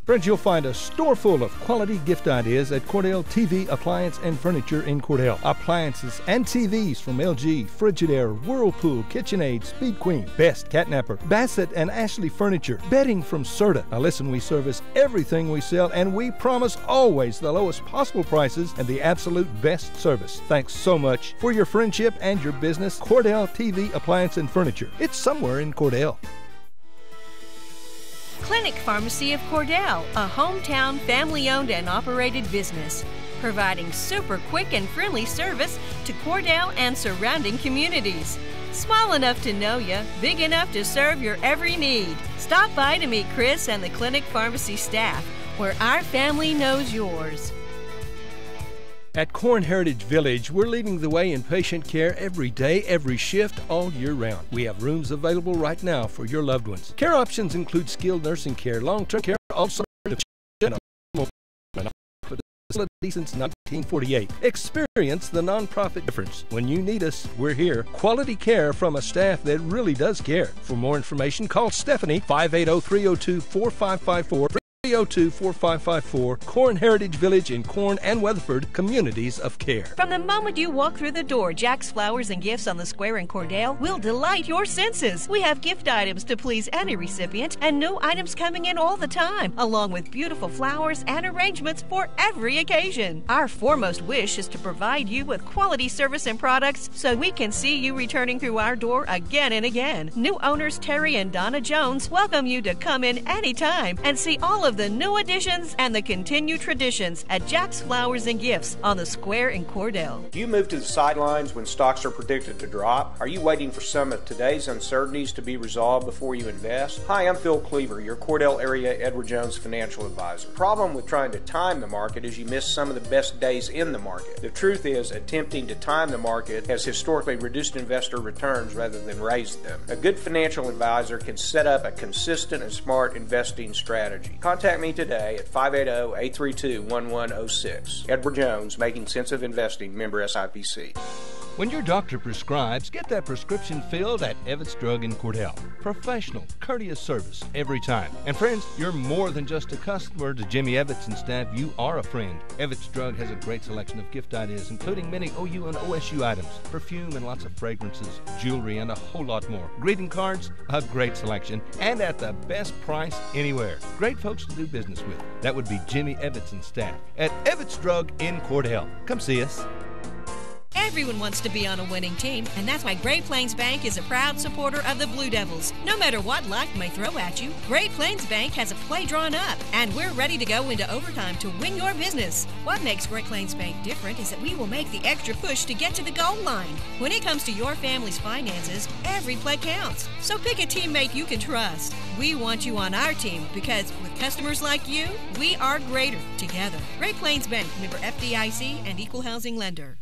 Friends, you'll find a store full of quality gift ideas at Cordell TV Appliance and Furniture in Cordell. Appliances and TVs from LG, Frigidaire, Whirlpool, KitchenAid, Speed Queen, Best, Catnapper, Bassett and Ashley Furniture, bedding from Serta. Now listen, we service everything we sell and we promise always the lowest possible prices and the absolute best service. Thanks so much for your friendship and your business. Cordell TV Appliance and Furniture. It's somewhere in Cordell. Clinic Pharmacy of Cordell, a hometown family-owned and operated business, providing super quick and friendly service to Cordell and surrounding communities. Small enough to know you, big enough to serve your every need. Stop by to meet Chris and the Clinic Pharmacy staff, where our family knows yours. At Corn Heritage Village, we're leading the way in patient care every day, every shift, all year round. We have rooms available right now for your loved ones. Care options include skilled nursing care, long-term care, also facility since 1948. Experience the nonprofit difference. When you need us, we're here. Quality care from a staff that really does care. For more information, call Stephanie, 580-302-4554. 302-4554, Corn Heritage Village in Corn and Weatherford, communities of care. From the moment you walk through the door, Jack's Flowers and Gifts on the Square in Cordell will delight your senses. We have gift items to please any recipient and new items coming in all the time, along with beautiful flowers and arrangements for every occasion. Our foremost wish is to provide you with quality service and products so we can see you returning through our door again and again. New owners Terry and Donna Jones welcome you to come in anytime and see all of the new additions and the continued traditions at Jack's Flowers and Gifts on the Square in Cordell. Do you move to the sidelines when stocks are predicted to drop? Are you waiting for some of today's uncertainties to be resolved before you invest? Hi, I'm Phil Cleaver, your Cordell area Edward Jones financial advisor. Problem with trying to time the market is you miss some of the best days in the market. The truth is, attempting to time the market has historically reduced investor returns rather than raised them. A good financial advisor can set up a consistent and smart investing strategy. Contact me today at 580-832-1106. Edward Jones, Making Sense of Investing, member SIPC. When your doctor prescribes, get that prescription filled at Evetts Drug in Cordell. Professional, courteous service every time. And friends, you're more than just a customer to Jimmy Evetts and staff. You are a friend. Evetts Drug has a great selection of gift ideas, including many OU and OSU items, perfume and lots of fragrances, jewelry, and a whole lot more. Greeting cards, a great selection, and at the best price anywhere. Great folks to do business with. That would be Jimmy Evetts and staff at Evetts Drug in Cordell. Come see us. Everyone wants to be on a winning team, and that's why Great Plains Bank is a proud supporter of the Blue Devils. No matter what life may throw at you, Great Plains Bank has a play drawn up, and we're ready to go into overtime to win your business. What makes Great Plains Bank different is that we will make the extra push to get to the goal line. When it comes to your family's finances, every play counts. So pick a teammate you can trust. We want you on our team because with customers like you, we are greater together. Great Plains Bank, member FDIC and equal housing lender.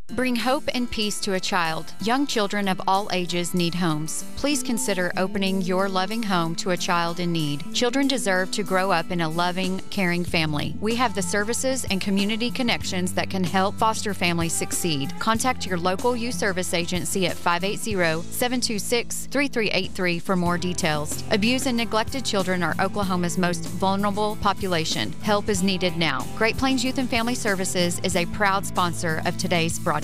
Bring hope and peace to a child. Young children of all ages need homes. Please consider opening your loving home to a child in need. Children deserve to grow up in a loving, caring family. We have the services and community connections that can help foster families succeed. Contact your local youth service agency at 580-726-3383 for more details. Abused and neglected children are Oklahoma's most vulnerable population. Help is needed now. Great Plains Youth and Family Services is a proud sponsor of today's broadcast.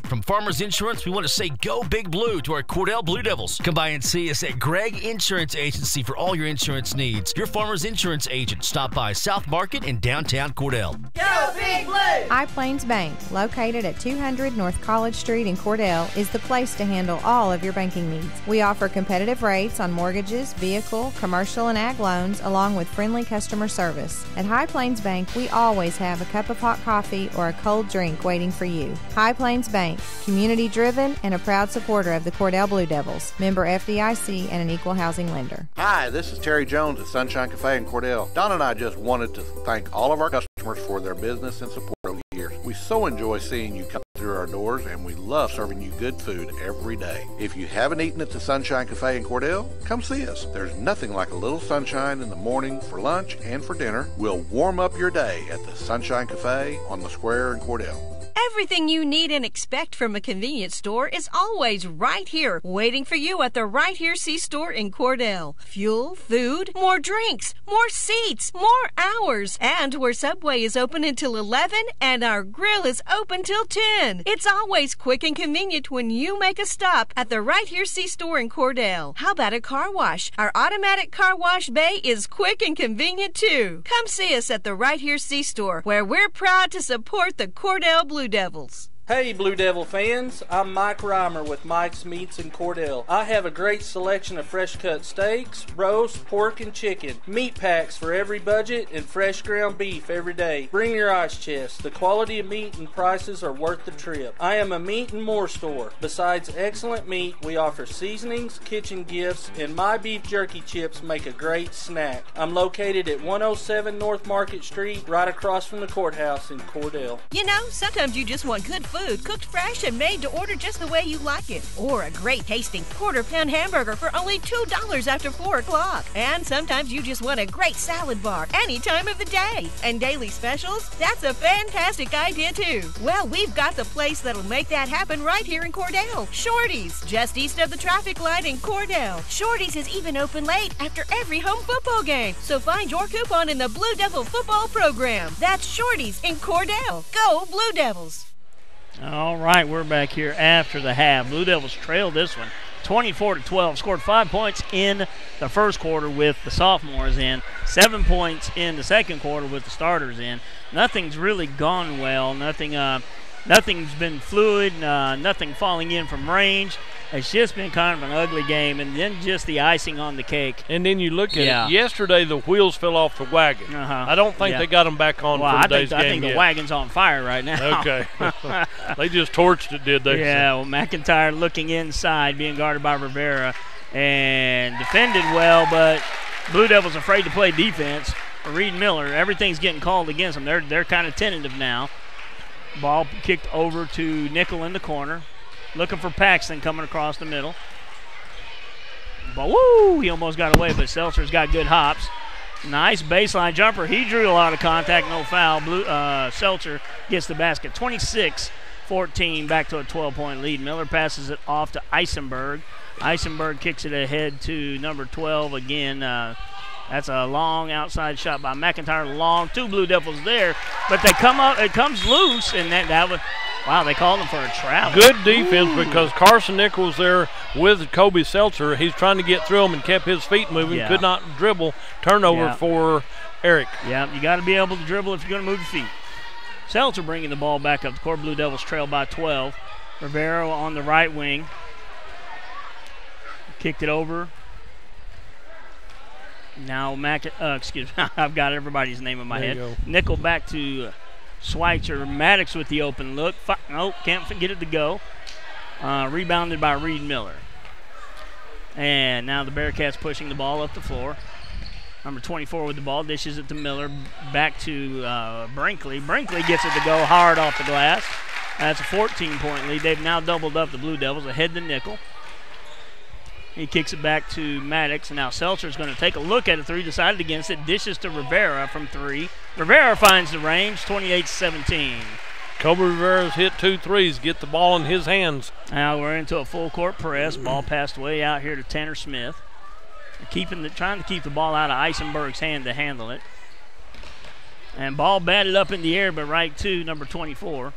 From Farmers Insurance, we want to say go Big Blue to our Cordell Blue Devils. Come by and see us at Gregg Insurance Agency for all your insurance needs. Your Farmers Insurance agent. Stop by South Market in downtown Cordell. Go Big Blue! High Plains Bank, located at 200 North College Street in Cordell, is the place to handle all of your banking needs. We offer competitive rates on mortgages, vehicle, commercial, and ag loans, along with friendly customer service. At High Plains Bank, we always have a cup of hot coffee or a cold drink waiting for you. High Plains Bank, Community driven and a proud supporter of the Cordell Blue Devils. Member FDIC and an equal housing lender. Hi, this is Terry Jones at Sunshine Cafe in Cordell. Don and I just wanted to thank all of our customers for their business and support over the years. We so enjoy seeing you come through our doors, and we love serving you good food every day. If you haven't eaten at the Sunshine Cafe in Cordell, come see us. There's nothing like a little sunshine in the morning for lunch and for dinner. We'll warm up your day at the Sunshine Cafe on the square in Cordell. Everything you need and expect from a convenience store is always right here, waiting for you at the Right Here C-Store in Cordell. Fuel, food, more drinks, more seats, more hours, and where Subway is open until 11 and our grill is open till 10. It's always quick and convenient when you make a stop at the Right Here C-Store in Cordell. How about a car wash? Our automatic car wash bay is quick and convenient too. Come see us at the Right Here C-Store, where we're proud to support the Cordell Blue Devils. Hey Blue Devil fans, I'm Mike Reimer with Mike's Meats in Cordell. I have a great selection of fresh cut steaks, roast, pork, and chicken, meat packs for every budget, and fresh ground beef every day. Bring your ice chest. The quality of meat and prices are worth the trip. I am a meat and more store. Besides excellent meat, we offer seasonings, kitchen gifts, and my beef jerky chips make a great snack. I'm located at 107 North Market Street, right across from the courthouse in Cordell. You know, sometimes you just want good food, cooked fresh and made to order just the way you like it. Or a great tasting quarter-pound hamburger for only $2 after 4 o'clock. And sometimes you just want a great salad bar any time of the day. And daily specials? That's a fantastic idea too. Well, we've got the place that'll make that happen right here in Cordell. Shorty's, just east of the traffic light in Cordell. Shorty's is even open late after every home football game. So find your coupon in the Blue Devil football program. That's Shorty's in Cordell. Go Blue Devils! All right, we're back here after the half. Blue Devils trailed this one 24-12, scored 5 points in the first quarter with the sophomores in, 7 points in the second quarter with the starters in. Nothing's really gone well. Nothing's been fluid, nothing falling in from range. It's just been kind of an ugly game, and then just the icing on the cake. And then you look at it. Yesterday, the wheels fell off the wagon. I don't think they got them back on for today's game. I think the wagon's on fire right now. Okay. They just torched it, did they? Yeah, well, McIntyre looking inside, being guarded by Rivera, and defended well, but Blue Devils afraid to play defense. Reed Miller, everything's getting called against them. They're kind of tentative now. Ball kicked over to Nickel in the corner. Looking for Paxton coming across the middle. But woo! He almost got away, but Seltzer's got good hops. Nice baseline jumper. He drew a lot of contact, no foul. Seltzer gets the basket. 26-14, back to a 12-point lead. Miller passes it off to Eisenberg. Eisenberg kicks it ahead to number 12 again. That's a long outside shot by McIntyre. Long, 2 Blue Devils there, but they come up. It comes loose, and that would. Wow, they called him for a travel. Good defense because Carson Nichols there with Kobe Seltzer. He's trying to get through him and kept his feet moving. Could not dribble. Turnover for Erick. Yeah, you got to be able to dribble if you're going to move your feet. Seltzer bringing the ball back up the court. Blue Devils trail by 12. Rivero on the right wing. Kicked it over. Now excuse me, I've got everybody's name in my head. Nickel back to Schweitzer. Maddox with the open look. Nope, can't get it to go. Rebounded by Reed Miller. And now the Bearcats pushing the ball up the floor. Number 24 with the ball, dishes it to Miller. Back to Brinkley. Brinkley gets it to go hard off the glass. That's a 14-point lead. They've now doubled up the Blue Devils ahead to Nickel. He kicks it back to Maddox, and now Seltzer's going to take a look at it. 3 decided against it. Dishes to Rivera from 3. Rivera finds the range, 28-17. Kobe Rivera's hit 2 threes. Get the ball in his hands. Now we're into a full court press. Ball passed way out here to Tanner Smith. Trying to keep the ball out of Eisenberg's hand to handle it. And ball batted up in the air, but right to number 24.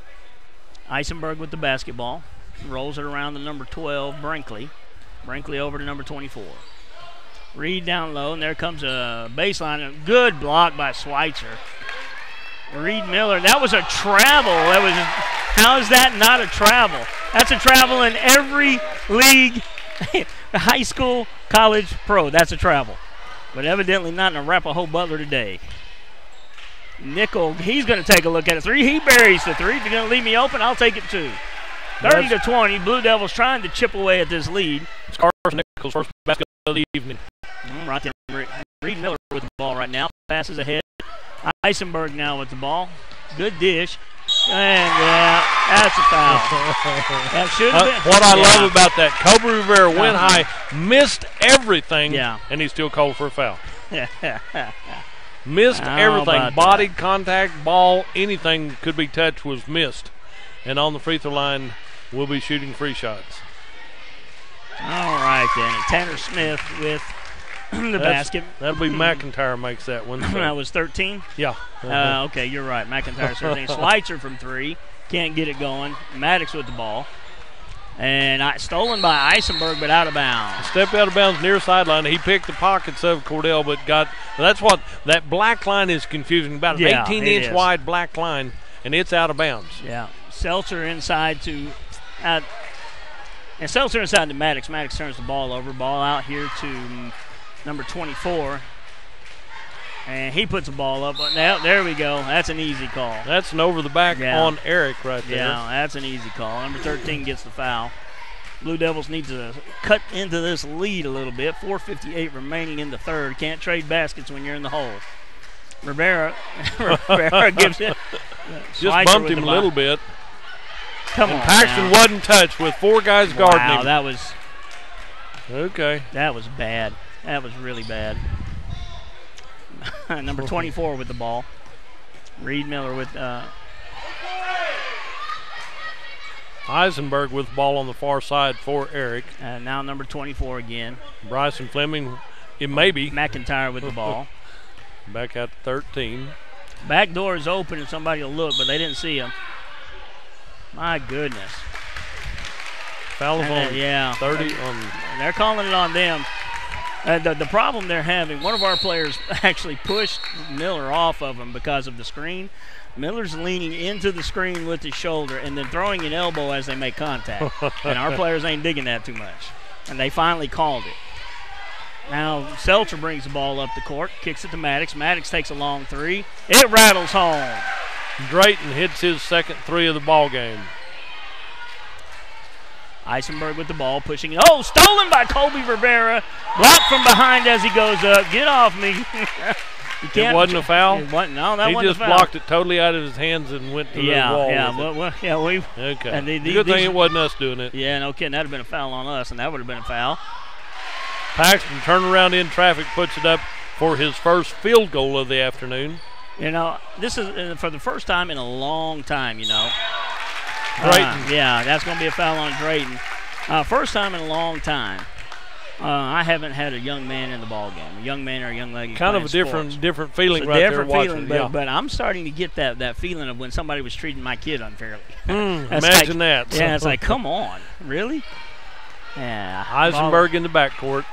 Eisenberg with the basketball. Rolls it around to number 12, Brinkley. Brinkley over to number 24. Reed down low, and there comes a baseline. A good block by Schweitzer. Reed Miller, that was a travel. How is that not a travel? That's a travel in every league, high school, college, pro. That's a travel. But evidently not in Arapahoe Butler today. Nickel, he's going to take a look at it. 3. He buries the 3. If you're going to leave me open, I'll take it 2. 30-20. Blue Devils trying to chip away at this lead. Carson Nichols, first basket of the evening. Right there. Reed Miller with the ball right now. Passes ahead. Eisenberg now with the ball. Good dish. And, that's a foul. That should have been. What I love about that, Kobe Rivera went high, missed everything, and he still called for a foul. Missed everything. Body contact, ball, anything could be touched was missed. And on the free throw line, we'll be shooting free shots. All right, then. And Tanner Smith with the basket. That'll be McIntyre makes that one. So. That was 13? Yeah. Okay, you're right. McIntyre's 13. Schweitzer from 3. Can't get it going. Maddox with the ball. And stolen by Eisenberg, but out of bounds. Step out of bounds near sideline. He picked the pockets of Cordell, but that's what that black line is confusing. About an 18-inch wide black line, and it's out of bounds. Yeah. Seltzer inside to and Seltzer inside to Maddox. Maddox turns the ball over. Ball out here to number 24. And he puts the ball up. Now, there we go. That's an easy call. That's an over-the-back on Erick right there. Yeah, that's an easy call. Number 13 gets the foul. Blue Devils need to cut into this lead a little bit. 4:58 remaining in the third. Can't trade baskets when you're in the hole. Rivera gives it. Just bumped him a little bit. Come on. Paxton wasn't touched with 4 guys guarding him. Wow, that was. Okay. That was bad. That was really bad. Number 24 with the ball. Reed Miller with Eisenberg with the ball on the far side for Erick. And now number 24 again. Bryson Fleming, it may be. McIntyre with the ball. Back at 13. Back door is open if somebody will look, but they didn't see him. My goodness. Foul on 30. They're calling it on them. The problem they're having, one of our players actually pushed Miller off of him because of the screen. Miller's leaning into the screen with his shoulder and then throwing an elbow as they make contact. And our players ain't digging that too much. And they finally called it. Now Seltzer brings the ball up the court, kicks it to Maddox. Maddox takes a long 3. It rattles home. Drayton hits his second 3 of the ball game. Eisenberg with the ball, pushing it. Oh, stolen by Kobe Rivera. Blocked from behind as he goes up. Get off me. It wasn't a foul? No, that wasn't a foul. He just blocked it totally out of his hands and went to the wall. Okay. And good thing it wasn't us doing it. Yeah, no kidding. That would have been a foul on us, and that would have been a foul. Paxton turn around in traffic, puts it up for his first field goal of the afternoon. You know, this is for the first time in a long time, you know. Drayton. That's going to be a foul on Drayton. First time in a long time. I haven't had a young man in the ball game, a young man or a young lady. Kind of a different feeling right there watching. But I'm starting to get that feeling of when somebody was treating my kid unfairly. Imagine that. Yeah, it's like, come on, really? Yeah. Eisenberg in the backcourt.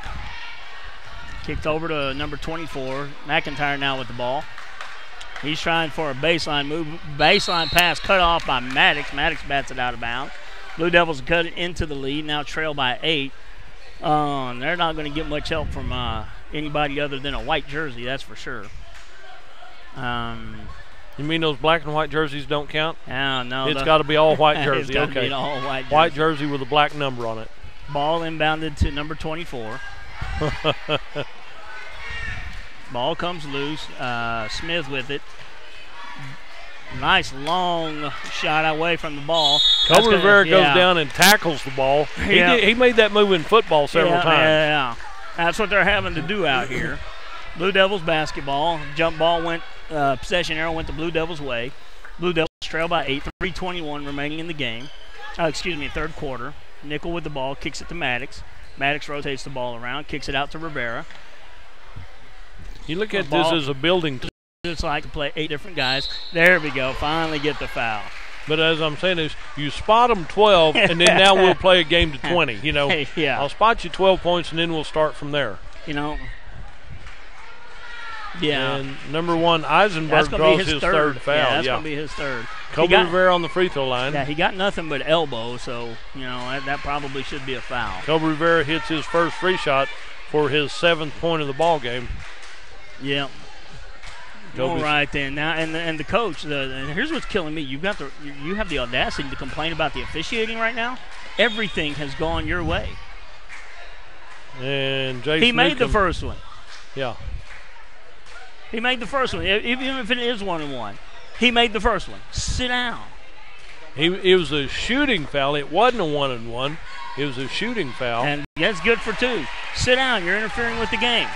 Kicked over to number 24. McIntyre now with the ball. He's trying for a baseline move. Baseline pass cut off by Maddox. Maddox bats it out of bounds. Blue Devils cut it into the lead. Now trail by 8. They're not going to get much help from anybody other than a white jersey, that's for sure. You mean those black and white jerseys don't count? No. It's got to be all white jersey. It's got to be an all white jersey. White jersey with a black number on it. Ball inbounded to number 24. Ball comes loose. Smith with it. Nice long shot away from the ball. Kobe Rivera goes down and tackles the ball. He made that move in football several times. Yeah. That's what they're having to do out here. Blue Devils basketball. Jump ball went, possession arrow went the Blue Devils' way. Blue Devils trail by 8, 3:21 remaining in the game. Third quarter. Nickel with the ball, kicks it to Maddox. Maddox rotates the ball around, kicks it out to Rivera. You look at this as a building. It's like to play 8 different guys. There we go. Finally get the foul. But as I'm saying is, you spot them 12, and then now we'll play a game to 20. You know, I'll spot you 12 points, and then we'll start from there. You know. Yeah. And number 1, Eisenberg draws his third foul. Yeah, that's going to be his third. Kobe Rivera on the free throw line. Yeah, he got nothing but elbow, so, you know, that probably should be a foul. Kobe Rivera hits his first free shot for his 7th point of the ball game. Yeah. All right then. Now and the coach. And here's what's killing me. You have the audacity to complain about the officiating right now. Everything has gone your way. And Jason he made the first one. Yeah. He made the first one, even if it is 1-1. He made the first one. Sit down. It was a shooting foul. It wasn't a 1-1. It was a shooting foul. And that's good for 2. Sit down. You're interfering with the game.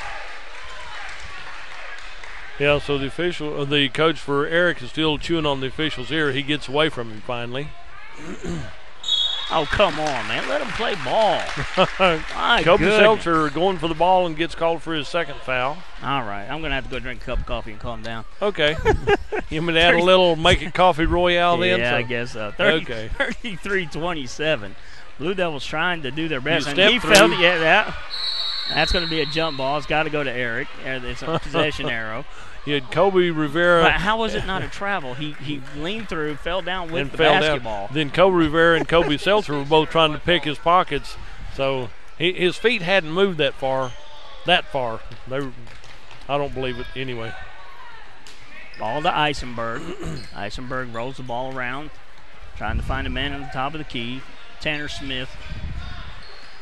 Yeah, so the coach for Erick is still chewing on the official's ear. He gets away from him finally. Oh, come on, man. Let him play ball. Kobe Seltzer going for the ball and gets called for his second foul. All right. I'm going to have to go drink a cup of coffee and calm down. Okay. You want me to add a little make it coffee royale then? Yeah, I guess so. 33-27. Blue Devils trying to do their best. And he felt it. Yeah, that's going to be a jump ball. It's got to go to Erick. It's a possession arrow. You had Kobe Rivera. But how was it not a travel? He leaned through, fell down with the basketball. Then Kobe Rivera and Kobe Seltzer were both trying to pick his pockets. So his feet hadn't moved that far. I don't believe it anyway. Ball to Eisenberg. Eisenberg rolls the ball around, trying to find a man on the top of the key. Tanner Smith.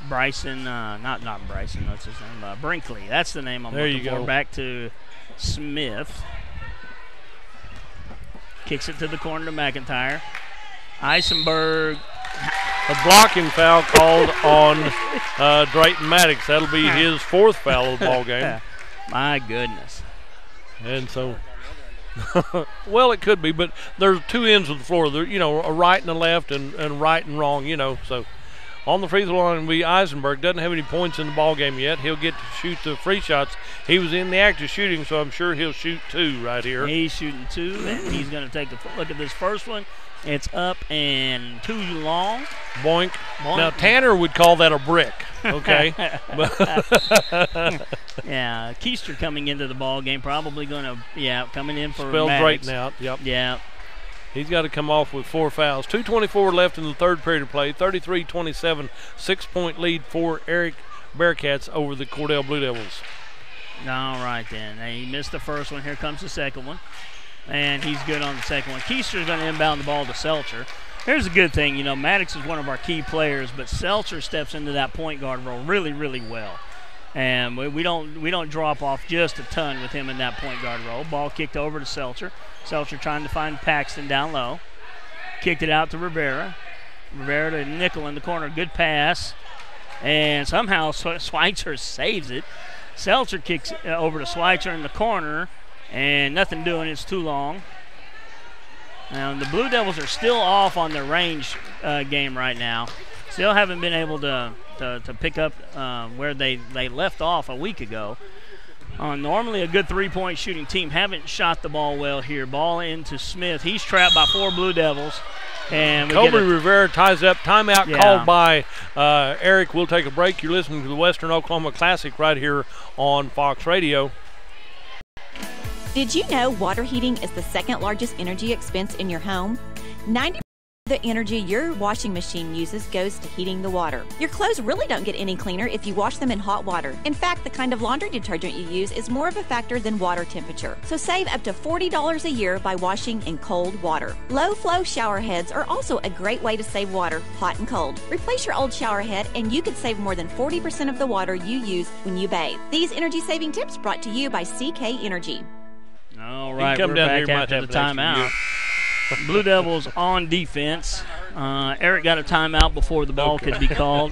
Bryson, not Bryson, what's his name? Brinkley. That's the name I'm looking for. Back to Smith. Kicks it to the corner to McIntyre. Eisenberg. A blocking foul called on Drayton Maddox. That'll be his 4th foul of the ball game. My goodness. And so, well, it could be, but there's 2 ends of the floor. There, a right and a left and right and wrong, so. On the free throw line will be Eisenberg. Doesn't have any points in the ball game yet. He'll get to shoot the free shots. He was in the act of shooting, so I'm sure he'll shoot 2 right here. He's shooting 2, and he's going to take a look at this first one. It's up and too long. Boink. Now, Tanner would call that a brick, okay? Yeah, Keister coming into the ball game, probably going to, coming in for Spelled Maddox. Drayton out, yep. Yeah. He's got to come off with 4 fouls. 2:24 left in the third period of play. 33-27, 6-point lead for Erick Bearcats over the Cordell Blue Devils. All right, then. He missed the first one. Here comes the second one. And he's good on the second one. Keister's going to inbound the ball to Seltzer. Here's a good thing. Maddox is one of our key players, but Seltzer steps into that point guard role really, really well. And we don't drop off just a ton with him in that point guard role. Ball kicked over to Seltzer. Seltzer trying to find Paxton down low. Kicked it out to Rivera. Rivera to Nickel in the corner. Good pass. And somehow Schweitzer saves it. Seltzer kicks over to Schweitzer in the corner. And nothing doing. It's too long. Now the Blue Devils are still off on their range game right now. Still haven't been able to pick up where they left off a week ago. Normally a good three-point shooting team. Haven't shot the ball well here. Ball into Smith. He's trapped by 4 Blue Devils. And Kobe Rivera ties up. Timeout called by Erick. We'll take a break. You're listening to the Western Oklahoma Classic right here on Fox Radio. Did you know water heating is the 2nd largest energy expense in your home? 90% of the energy your washing machine uses goes to heating the water. Your clothes really don't get any cleaner if you wash them in hot water. In fact, the kind of laundry detergent you use is more of a factor than water temperature. So save up to $40 a year by washing in cold water. Low-flow shower heads are also a great way to save water, hot and cold. Replace your old shower head and you could save more than 40% of the water you use when you bathe. These energy-saving tips brought to you by CK Energy. All right, we're back after the timeout. Blue Devils on defense. Erick got a timeout before the ball could be called.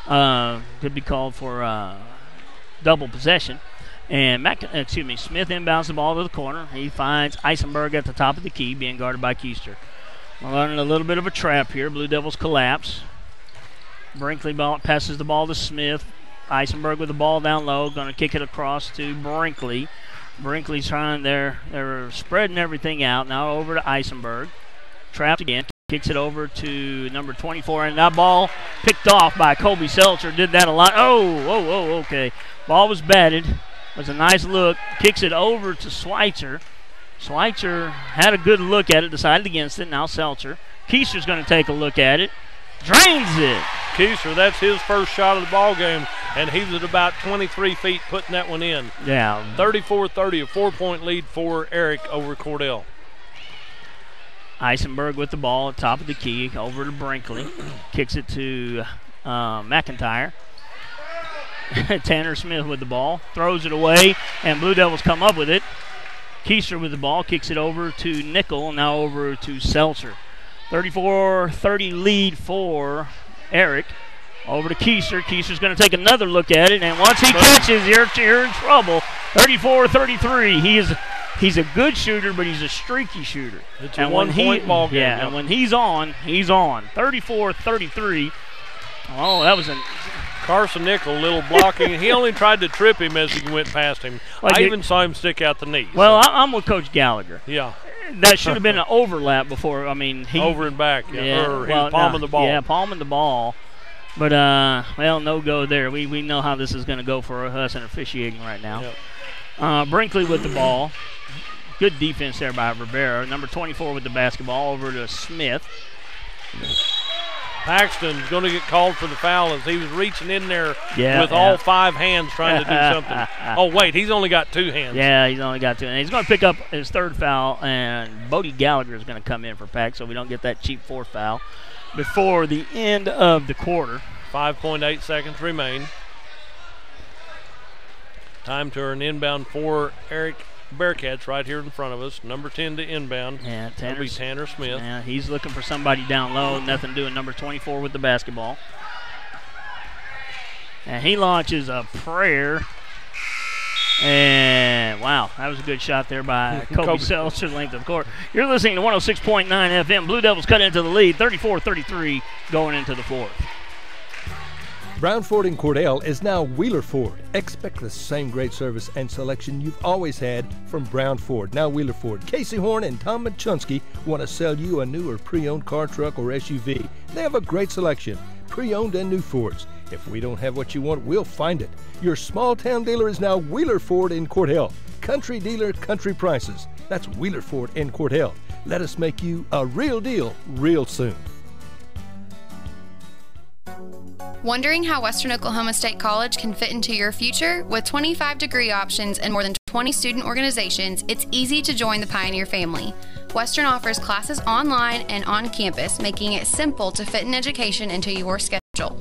Could be called for double possession. And Smith inbounds the ball to the corner. He finds Eisenberg at the top of the key, being guarded by Keister. We're learning a little bit of a trap here. Blue Devils collapse. Brinkley passes the ball to Smith. Eisenberg with the ball down low, going to kick it across to Brinkley. Brinkley's trying, they're spreading everything out. Now over to Eisenberg. Trapped again. Kicks it over to number 24. And that ball picked off by Kobe Seltzer. Did that a lot. Oh, okay. Ball was batted. It was a nice look. Kicks it over to Schweitzer. Schweitzer had a good look at it, decided against it. Now Seltzer. Keister's going to take a look at it. Drains it. Keister, that's his first shot of the ball game, and he was at about 23 feet putting that one in. Yeah. 34-30, a 4-point lead for Erick over Cordell. Eisenberg with the ball at top of the key, over to Brinkley. Kicks it to McIntyre. Tanner Smith with the ball, throws it away, and Blue Devils come up with it. Keister with the ball, kicks it over to Nickel, now over to Seltzer. 34-30 lead for Erick. Over to Keister. Keister's going to take another look at it, and once he catches, you're in trouble. 34-33. He's a good shooter, but he's a streaky shooter. It's a one-point ball game. Yeah, and when he's on, he's on. 34-33. Oh, that was a Carson Nickel, little blocking. He only tried to trip him as he went past him. I even saw him stick out the knee. Well, I'm with Coach Gallagher. Yeah. That should have been an overlap before. I mean, over and back. Yeah. Or he was palming the ball. Yeah, palming the ball. But, no go there. We know how this is going to go for us in officiating right now. Yep. Brinkley with the ball. Good defense there by Rivera. Number 24 with the basketball over to Smith. Paxton's going to get called for the foul as he was reaching in there with all 5 hands trying to do something. Oh, wait, he's only got 2 hands. Yeah, he's only got 2. And he's going to pick up his 3rd foul, and Bodie Gallagher is going to come in for Pax, so we don't get that cheap 4th foul before the end of the quarter. 5.8 seconds remain. Time to earn inbound for Erick Bearcats right here in front of us. Number 10 to inbound. Yeah, Tanner Smith. Yeah, he's looking for somebody down low. Nothing doing. Number 24 with the basketball. And he launches a prayer. And, wow, that was a good shot there by Kobe Seltzer, length of court. You're listening to 106.9 FM. Blue Devils cut into the lead, 34-33 going into the 4th. Brown Ford in Cordell is now Wheeler Ford. Expect the same great service and selection you've always had from Brown Ford, now Wheeler Ford. Casey Horn and Tom Machunsky want to sell you a new or pre-owned car, truck, or SUV. They have a great selection, pre-owned and new Fords. If we don't have what you want, we'll find it. Your small-town dealer is now Wheeler Ford in Cordell. Country dealer, country prices. That's Wheeler Ford in Cordell. Let us make you a real deal real soon. Wondering how Western Oklahoma State College can fit into your future? With 25 degree options and more than 20 student organizations, it's easy to join the Pioneer family. Western offers classes online and on campus, making it simple to fit an education into your schedule.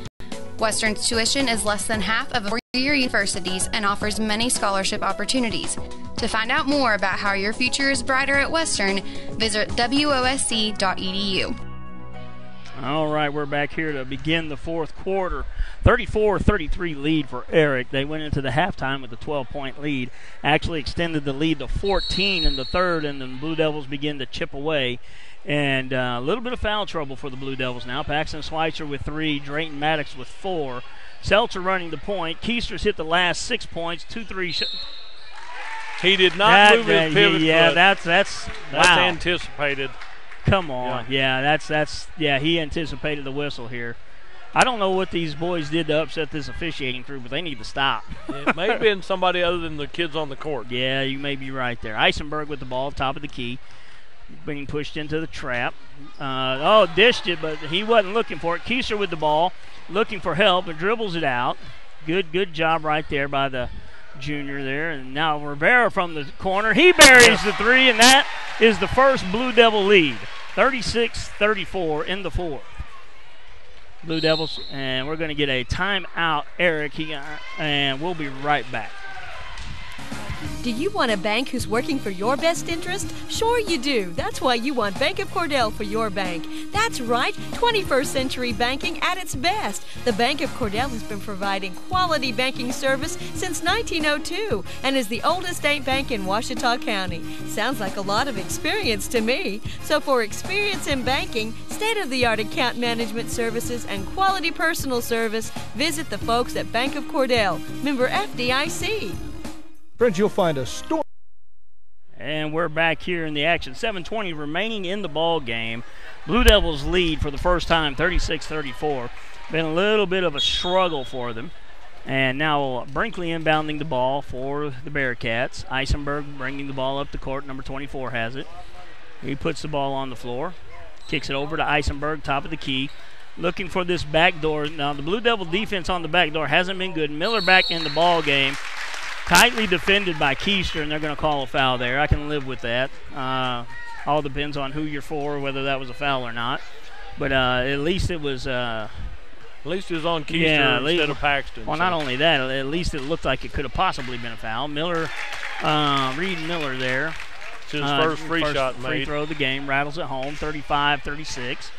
Western's tuition is less than half of four-year universities and offers many scholarship opportunities. To find out more about how your future is brighter at Western, visit wosc.edu. All right, we're back here to begin the 4th quarter. 34-33 lead for Erick. They went into the halftime with a 12-point lead. Actually extended the lead to 14 in the 3rd, and the Blue Devils begin to chip away. And a little bit of foul trouble for the Blue Devils now. Paxton Schweitzer with 3, Drayton Maddox with 4. Seltzer running the point. Keister's hit the last 6 points, 2-3 shots. He did not move his pivot foot. That's wow. Anticipated. Come on. Yeah, he anticipated the whistle here. I don't know what these boys did to upset this officiating crew, but they need to stop. It may have been somebody other than the kids on the court. Yeah, you may be right there. Eisenberg with the ball, top of the key, being pushed into the trap. Dished it, but he wasn't looking for it. Keister with the ball, looking for help, and dribbles it out. Good job right there by the junior there. And now Rivera from the corner. He buries the 3, and that is the first Blue Devil lead. 36-34 in the 4th. Blue Devils, and we're going to get a timeout, Erick, and we'll be right back. Do you want a bank who's working for your best interest? Sure you do. That's why you want Bank of Cordell for your bank. That's right, 21st century banking at its best. The Bank of Cordell has been providing quality banking service since 1902 and is the oldest state bank in Ouachita County. Sounds like a lot of experience to me. So for experience in banking, state-of-the-art account management services, and quality personal service, visit the folks at Bank of Cordell, member FDIC. Friends, you'll find a store. And we're back here in the action. 7:20 remaining in the ball game. Blue Devils lead for the first time, 36-34. Been a little bit of a struggle for them. And now Brinkley inbounding the ball for the Bearcats. Eisenberg bringing the ball up the court. Number 24 has it. He puts the ball on the floor. Kicks it over to Eisenberg, top of the key. looking for this back door. Now, the Blue Devil defense on the back door hasn't been good. Miller back in the ball game. Tightly defended by Keister, and they're going to call a foul there. I can live with that. All depends on who you're for, whether that was a foul or not. But at least it was at least it was on Keister instead of Paxton. Well, not only that, at least it looked like it could have possibly been a foul. Miller, Reed Miller there. It's his first free shot made. Free throw of the game, rattles it home, 35-36.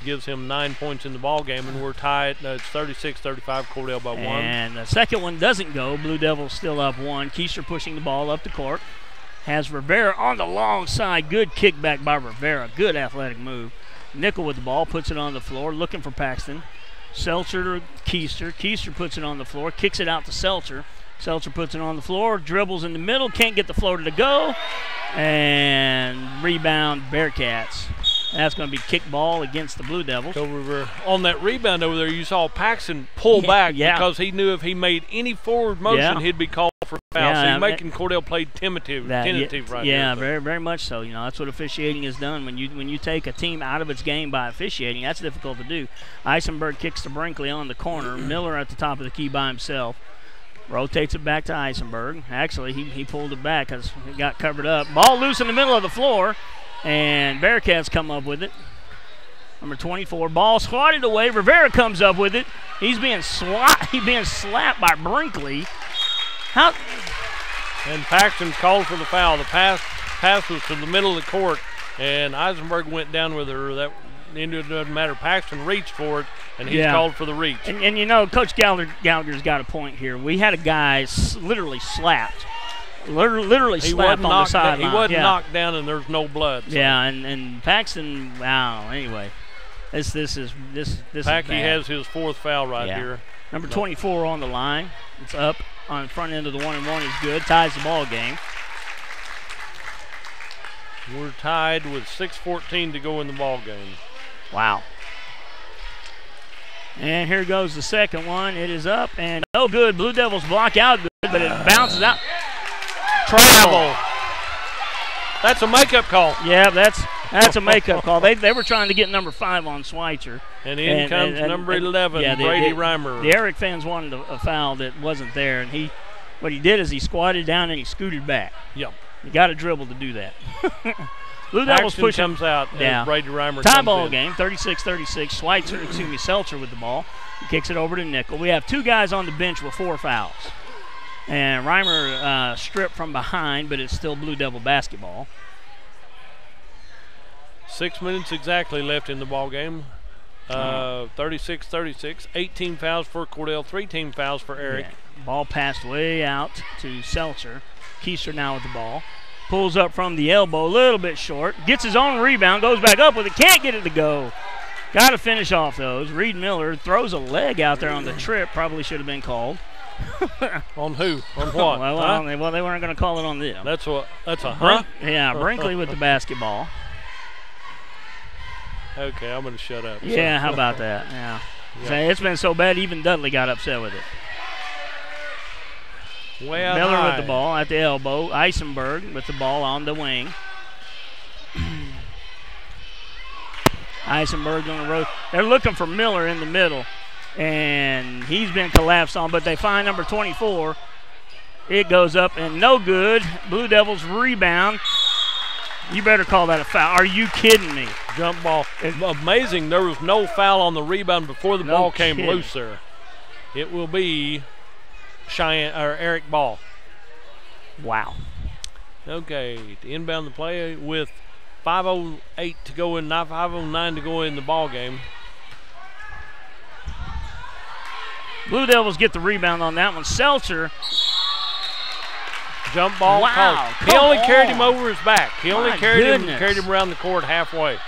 Gives him 9 points in the ball game, and we're tied. It's 36-35, Cordell by 1. And the second one doesn't go. Blue Devils still up 1. Keister pushing the ball up the court. Has Rivera on the long side. Good kickback by Rivera. Good athletic move. Nickel with the ball, puts it on the floor, looking for Paxton. Seltzer to Keister. Keister puts it on the floor, kicks it out to Seltzer. Seltzer puts it on the floor, dribbles in the middle, can't get the floater to go, and rebound Bearcats. That's going to be kick ball against the Blue Devils. On that rebound over there, you saw Paxton pull back because he knew if he made any forward motion, he'd be called for foul. So he's making Cordell play tentative right there. Yeah, so. very, very much so. You know, that's what officiating has done. When you take a team out of its game by officiating, that's difficult to do. Eisenberg kicks to Brinkley on the corner. Miller at the top of the key by himself. Rotates it back to Eisenberg. Actually, he pulled it back because it got covered up. Ball loose in the middle of the floor. And Bearcats come up with it. Number 24, ball swatted away. Rivera comes up with it. He's being slapped by Brinkley. And Paxton called for the foul. The pass was to the middle of the court, and Eisenberg went down with her. That it doesn't matter. Paxton reached for it, and he's called for the reach. And you know, Coach Gallagher's got a point here. We had a guy literally slapped. Literally slapped on the sideline. He wasn't knocked down, and there's no blood. So. Yeah, and Paxton. Wow. Anyway, this is Packy has his 4th foul here. Number 24 on the line. It's up on the front end of the 1-and-1 is good. Ties the ball game. We're tied with 6:14 to go in the ball game. Wow. And here goes the second one. It is up and no good. Blue Devils block out good, but it bounces out. Travel. That's a makeup call. Yeah, that's a makeup call. They were trying to get number 5 on Schweitzer. And in comes number 11, Brady Reimer. The Erick fans wanted a foul that wasn't there, and what he did is he squatted down and he scooted back. Yep. You got to dribble to do that. Blue Devils pushing. Comes out. Yeah. Brady Reimer tie ball game, 36-36. Seltzer with the ball. He kicks it over to Nickel. We have 2 guys on the bench with 4 fouls. And Reimer stripped from behind, but it's still Blue Devil basketball. 6 minutes exactly left in the ball game. 36-36. 18 fouls for Cordell, 3 team fouls for Erick. Yeah. Ball passed way out to Seltzer. Keister now with the ball. Pulls up from the elbow, a little bit short. Gets his own rebound, goes back up with it. Can't get it to go. Got to finish off those. Reed Miller throws a leg out there on the trip. Probably should have been called. On who? On what? Well, they weren't going to call it on them. That's a Yeah, Brinkley with the basketball. Okay, I'm going to shut up. Yeah, how about that? Yeah. Yep. It's been so bad, even Dudley got upset with it. Miller with the ball at the elbow. Eisenberg with the ball on the wing. Eisenberg on the road. They're looking for Miller in the middle, and he's been collapsed on, but they find number 24. It goes up and no good. Blue Devils rebound. You better call that a foul. Are you kidding me? Jump ball. It's amazing there was no foul on the rebound before the ball came loose there. It will be Erick ball. Wow. Okay, to inbound the play with 5:08 to go in, not 5:09 to go in the ball game. Blue Devils get the rebound on that one. Seltzer. Jump ball. Wow. He only carried him over his back. He only carried him around the court halfway.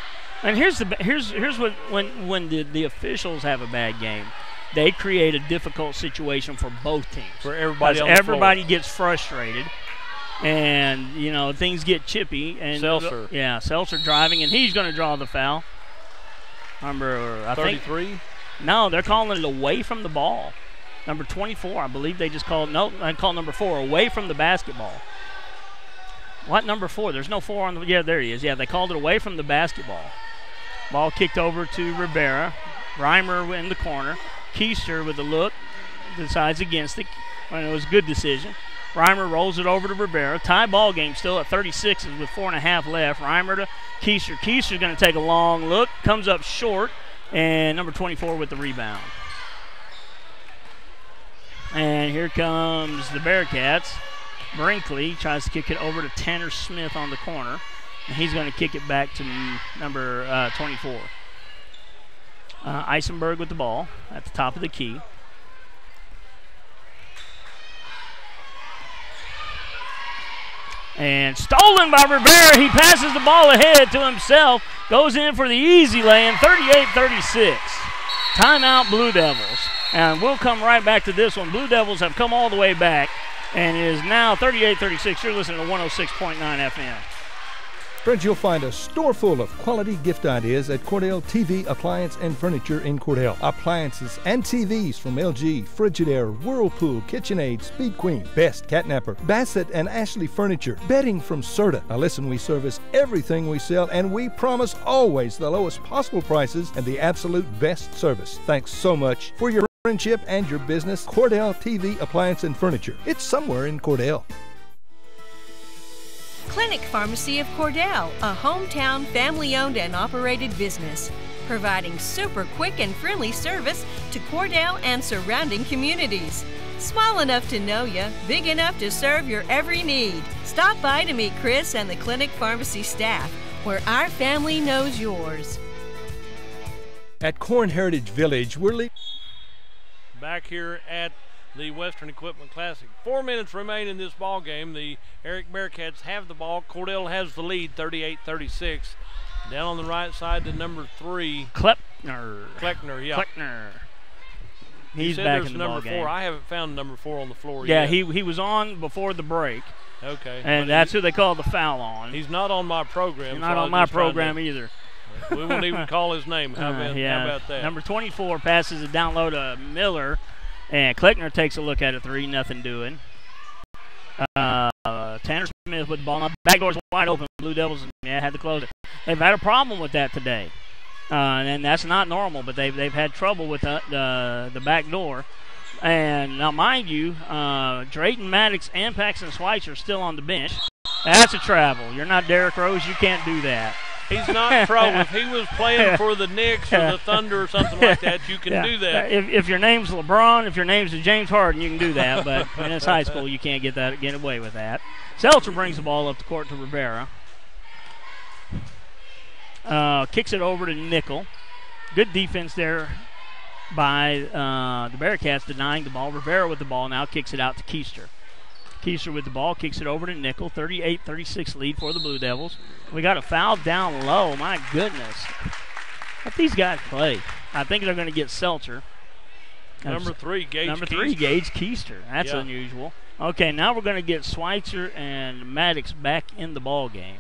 And here's what when the officials have a bad game, they create a difficult situation for both teams. For everybody on the floor. Everybody gets frustrated, and things get chippy. And Seltzer. Seltzer driving, and he's going to draw the foul. Number 33. No, they're calling it away from the ball. Number 24, I believe they just called. No, I called number 4 away from the basketball. What number 4? There's no 4 on the. Yeah, there he is. Yeah, they called it away from the basketball. Ball kicked over to Rivera. Reimer in the corner. Keister with a look. Decides against it. Well, it was a good decision. Reimer rolls it over to Rivera. Tie ball game still at 36 with 4.5 left. Reimer to Keister. Keister's going to take a long look. Comes up short. And number 24 with the rebound. And here comes the Bearcats. Brinkley tries to kick it over to Tanner Smith on the corner. And he's going to kick it back to number 24. Eisenberg with the ball at the top of the key. And stolen by Rivera. He passes the ball ahead to himself. Goes in for the easy lay-in, 38-36. Timeout, Blue Devils. And we'll come right back to this one. Blue Devils have come all the way back. And it is now 38-36. You're listening to 106.9 FM. Friends, you'll find a store full of quality gift ideas at Cordell TV Appliance and Furniture in Cordell. Appliances and TVs from LG, Frigidaire, Whirlpool, KitchenAid, Speed Queen, Best, Catnapper, Bassett and Ashley Furniture, bedding from Serta. Now listen, we service everything we sell and we promise always the lowest possible prices and the absolute best service. Thanks so much for your friendship and your business. Cordell TV Appliance and Furniture. It's somewhere in Cordell. Clinic Pharmacy of Cordell, a hometown family-owned and operated business, providing super quick and friendly service to Cordell and surrounding communities. Small enough to know you, big enough to serve your every need. Stop by to meet Chris and the Clinic Pharmacy staff, where our family knows yours. At Corn Heritage Village, we're back here at the Western Equipment Classic. 4 minutes remain in this ball game. The Erick Bearcats have the ball. Cordell has the lead, 38-36. Down on the right side to number 3. Kleckner, yeah. Kleckner. He's back in the number ball 4. game. I haven't found number 4 on the floor yet. Yeah, he was on before the break. Okay. And that's who they call the foul on. He's not on my program. He's not on my program either. We won't even call his name. How about that? Number 24 passes it down low to Miller. And Kleckner takes a look at a 3, nothing doing. Tanner Smith with the ball. Backdoor's wide open. Blue Devils had to close it. They've had a problem with that today. And that's not normal, but they've had trouble with the back door. And now, mind you, Drayton Maddox and Paxton Schweitzer are still on the bench. That's a travel. You're not Derrick Rose. You can't do that. He's not trouble. If he was playing for the Knicks or the Thunder or something like that, you can do that. If your name's LeBron, if your name's James Harden, you can do that. But when it's high school, you can't get away with that. Seltzer brings the ball up the court to Rivera. Kicks it over to Nickel. Good defense there by the Bearcats denying the ball. Rivera with the ball now kicks it out to Keister. Keister with the ball, kicks it over to Nickel. 38-36 lead for the Blue Devils. We got a foul down low. My goodness. Let these guys play. I think they're going to get Seltzer. Number 3, Gage Number Keister. 3, Gage Keister. That's unusual. Okay, now we're going to get Schweitzer and Maddox back in the ball game.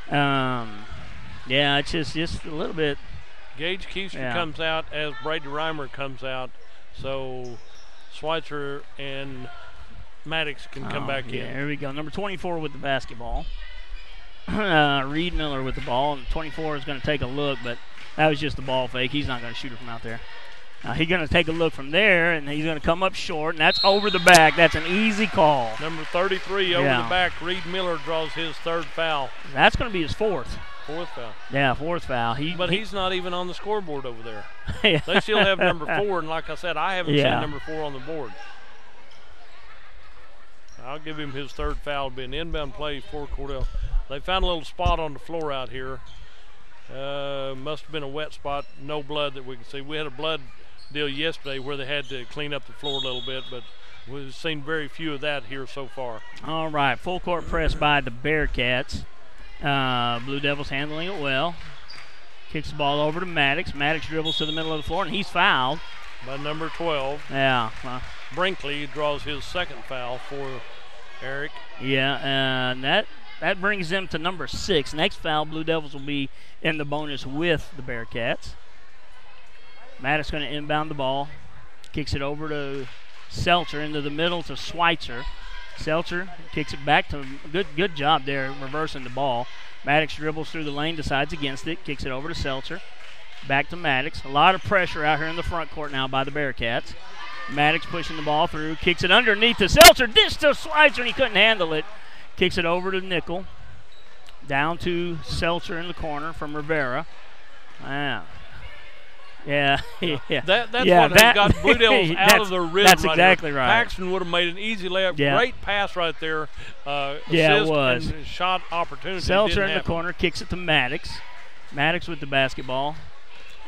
Yeah, it's just a little bit. Gage Keister comes out as Brady Reimer comes out. So Schweitzer and Maddox can come back in. Here we go. Number 24 with the basketball. Reed Miller with the ball. And 24 is going to take a look, but that was just a ball fake. He's not going to shoot it from out there. He's going to take a look from there, and he's going to come up short, and that's over the back. That's an easy call. Number 33 over the back. Reed Miller draws his 3rd foul. That's going to be his 4th. 4th foul. Yeah, 4th foul. But he's not even on the scoreboard over there. They still have number 4, and like I said, I haven't seen number 4 on the board. I'll give him his 3rd foul. It'll be an inbound play for Cordell. They found a little spot on the floor out here. Must have been a wet spot. No blood that we can see. We had a blood deal yesterday where they had to clean up the floor a little bit, but we've seen very few of that here so far. All right, full court press by the Bearcats. Blue Devils handling it well. Kicks the ball over to Maddox. Maddox dribbles to the middle of the floor, and he's fouled. By number 12. Yeah. Brinkley draws his 2nd foul for Erick. Yeah, and that brings them to number 6. Next foul, Blue Devils will be in the bonus with the Bearcats. Maddox going to inbound the ball. Kicks it over to Seltzer into the middle to Schweitzer. Seltzer kicks it back to good job there reversing the ball. Maddox dribbles through the lane, decides against it, kicks it over to Seltzer. Back to Maddox. A lot of pressure out here in the front court now by the Bearcats. Maddox pushing the ball through, kicks it underneath to Seltzer. Dish to Schweitzer, and he couldn't handle it. Kicks it over to Nickel. Down to Seltzer in the corner from Rivera. Wow. Yeah. That's what has got Blue Devils out of their rhythm. That's exactly right. Paxton would have made an easy layup. Yeah. Great pass right there. It was. And shot opportunity. Seltzer in the corner, kicks it to Maddox. Maddox with the basketball.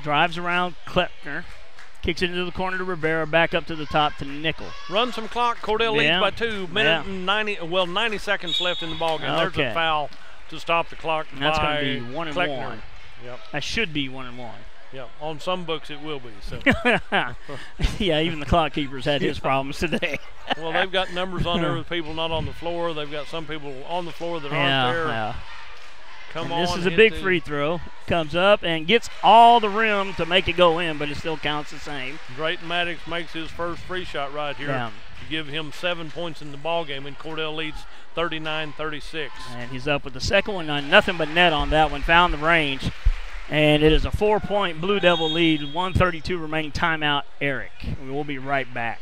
Drives around Kleppner. Kicks it into the corner to Rivera, back up to the top to Nickel. Run some clock. Cordell leads by 2 minutes and 90 seconds left in the ballgame. Okay. There's a foul to stop the clock. And that's going to be 1 and Kleckner. 1. Yep. That should be 1 and 1. Yeah, on some books it will be. So. Yeah, even the clock keeper's had his problems today. Well, they've got numbers on there with people not on the floor. They've got some people on the floor that aren't there. Yeah. Come and on. This is a big free throw. Comes up and gets all the rim to make it go in, but it still counts the same. Drayton Maddox makes his first free shot right here to give him 7 points in the ballgame, and Cordell leads 39-36. And he's up with the second one on nothing but net on that one. Found the range. And it is a 4-point Blue Devil lead. 1:32 remaining. Timeout, Erick. We'll be right back.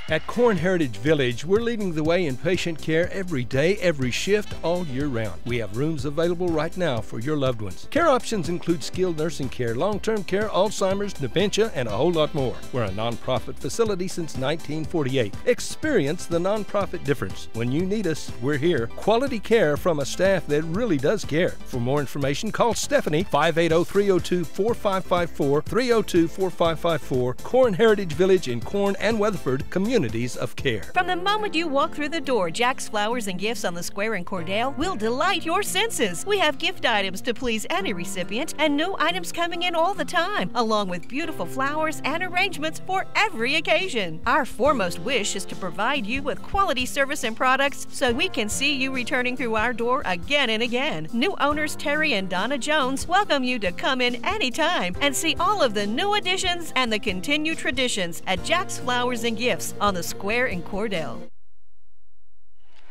At Corn Heritage Village, we're leading the way in patient care every day, every shift, all year round. We have rooms available right now for your loved ones. Care options include skilled nursing care, long-term care, Alzheimer's, dementia, and a whole lot more. We're a nonprofit facility since 1948. Experience the nonprofit difference. When you need us, we're here. Quality care from a staff that really does care. For more information, call Stephanie, 580-302-4554, 302-4554, Corn Heritage Village in Corn and Weatherford, communities of care. From the moment you walk through the door, Jack's Flowers and Gifts on the Square in Cordell will delight your senses. We have gift items to please any recipient and new items coming in all the time, along with beautiful flowers and arrangements for every occasion. Our foremost wish is to provide you with quality service and products so we can see you returning through our door again and again. New owners Terry and Donna Jones welcome you to come in anytime and see all of the new additions and the continued traditions at Jack's Flowers and Gifts on the Square in Cordell.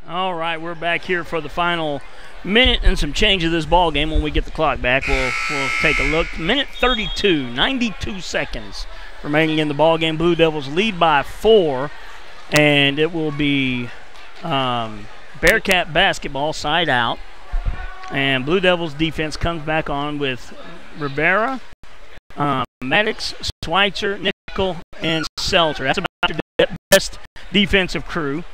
All right, we're back here for the final minute and some change of this ball game. When we get the clock back, we'll take a look. Minute 32, 92 seconds remaining in the ball game. Blue Devils lead by 4, and it will be Bearcat basketball side out. And Blue Devils defense comes back on with Rivera, Maddox, Schweitzer, Nickel, and Seltzer. That's about their best defensive crew.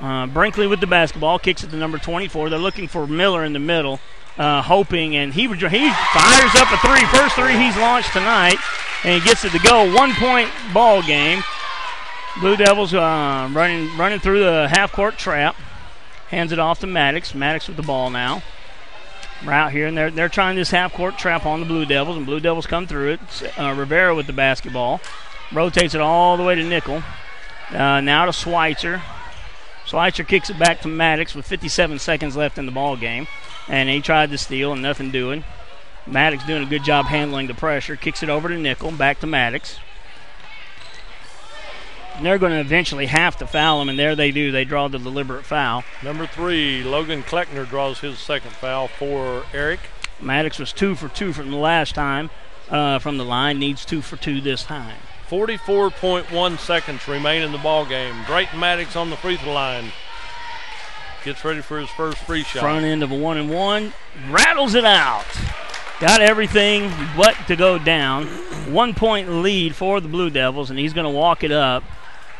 Brinkley with the basketball, kicks it to number 24. They're looking for Miller in the middle, hoping, and he fires up a three. First three he's launched tonight, and he gets it to go. 1-point ball game. Blue Devils running through the half-court trap. Hands it off to Maddox. Maddox with the ball now. We're out here, and they're trying this half-court trap on the Blue Devils, and Blue Devils come through it. Rivera with the basketball. Rotates it all the way to Nickel. Now to Schweitzer. Schweitzer kicks it back to Maddox with 57 seconds left in the ball game. And he tried to steal and nothing doing. Maddox doing a good job handling the pressure. Kicks it over to Nickel. Back to Maddox. And they're going to eventually have to foul him, and there they do. They draw the deliberate foul. Number 3, Logan Kleckner draws his second foul for Erick. Maddox was 2 for 2 from the last time from the line. Needs 2 for 2 this time. 44.1 seconds remain in the ball game. Drayton Maddox on the free throw line. Gets ready for his first free shot. Front end of a 1-and-1. Rattles it out. Got everything but to go down. 1-point lead for the Blue Devils, and he's going to walk it up.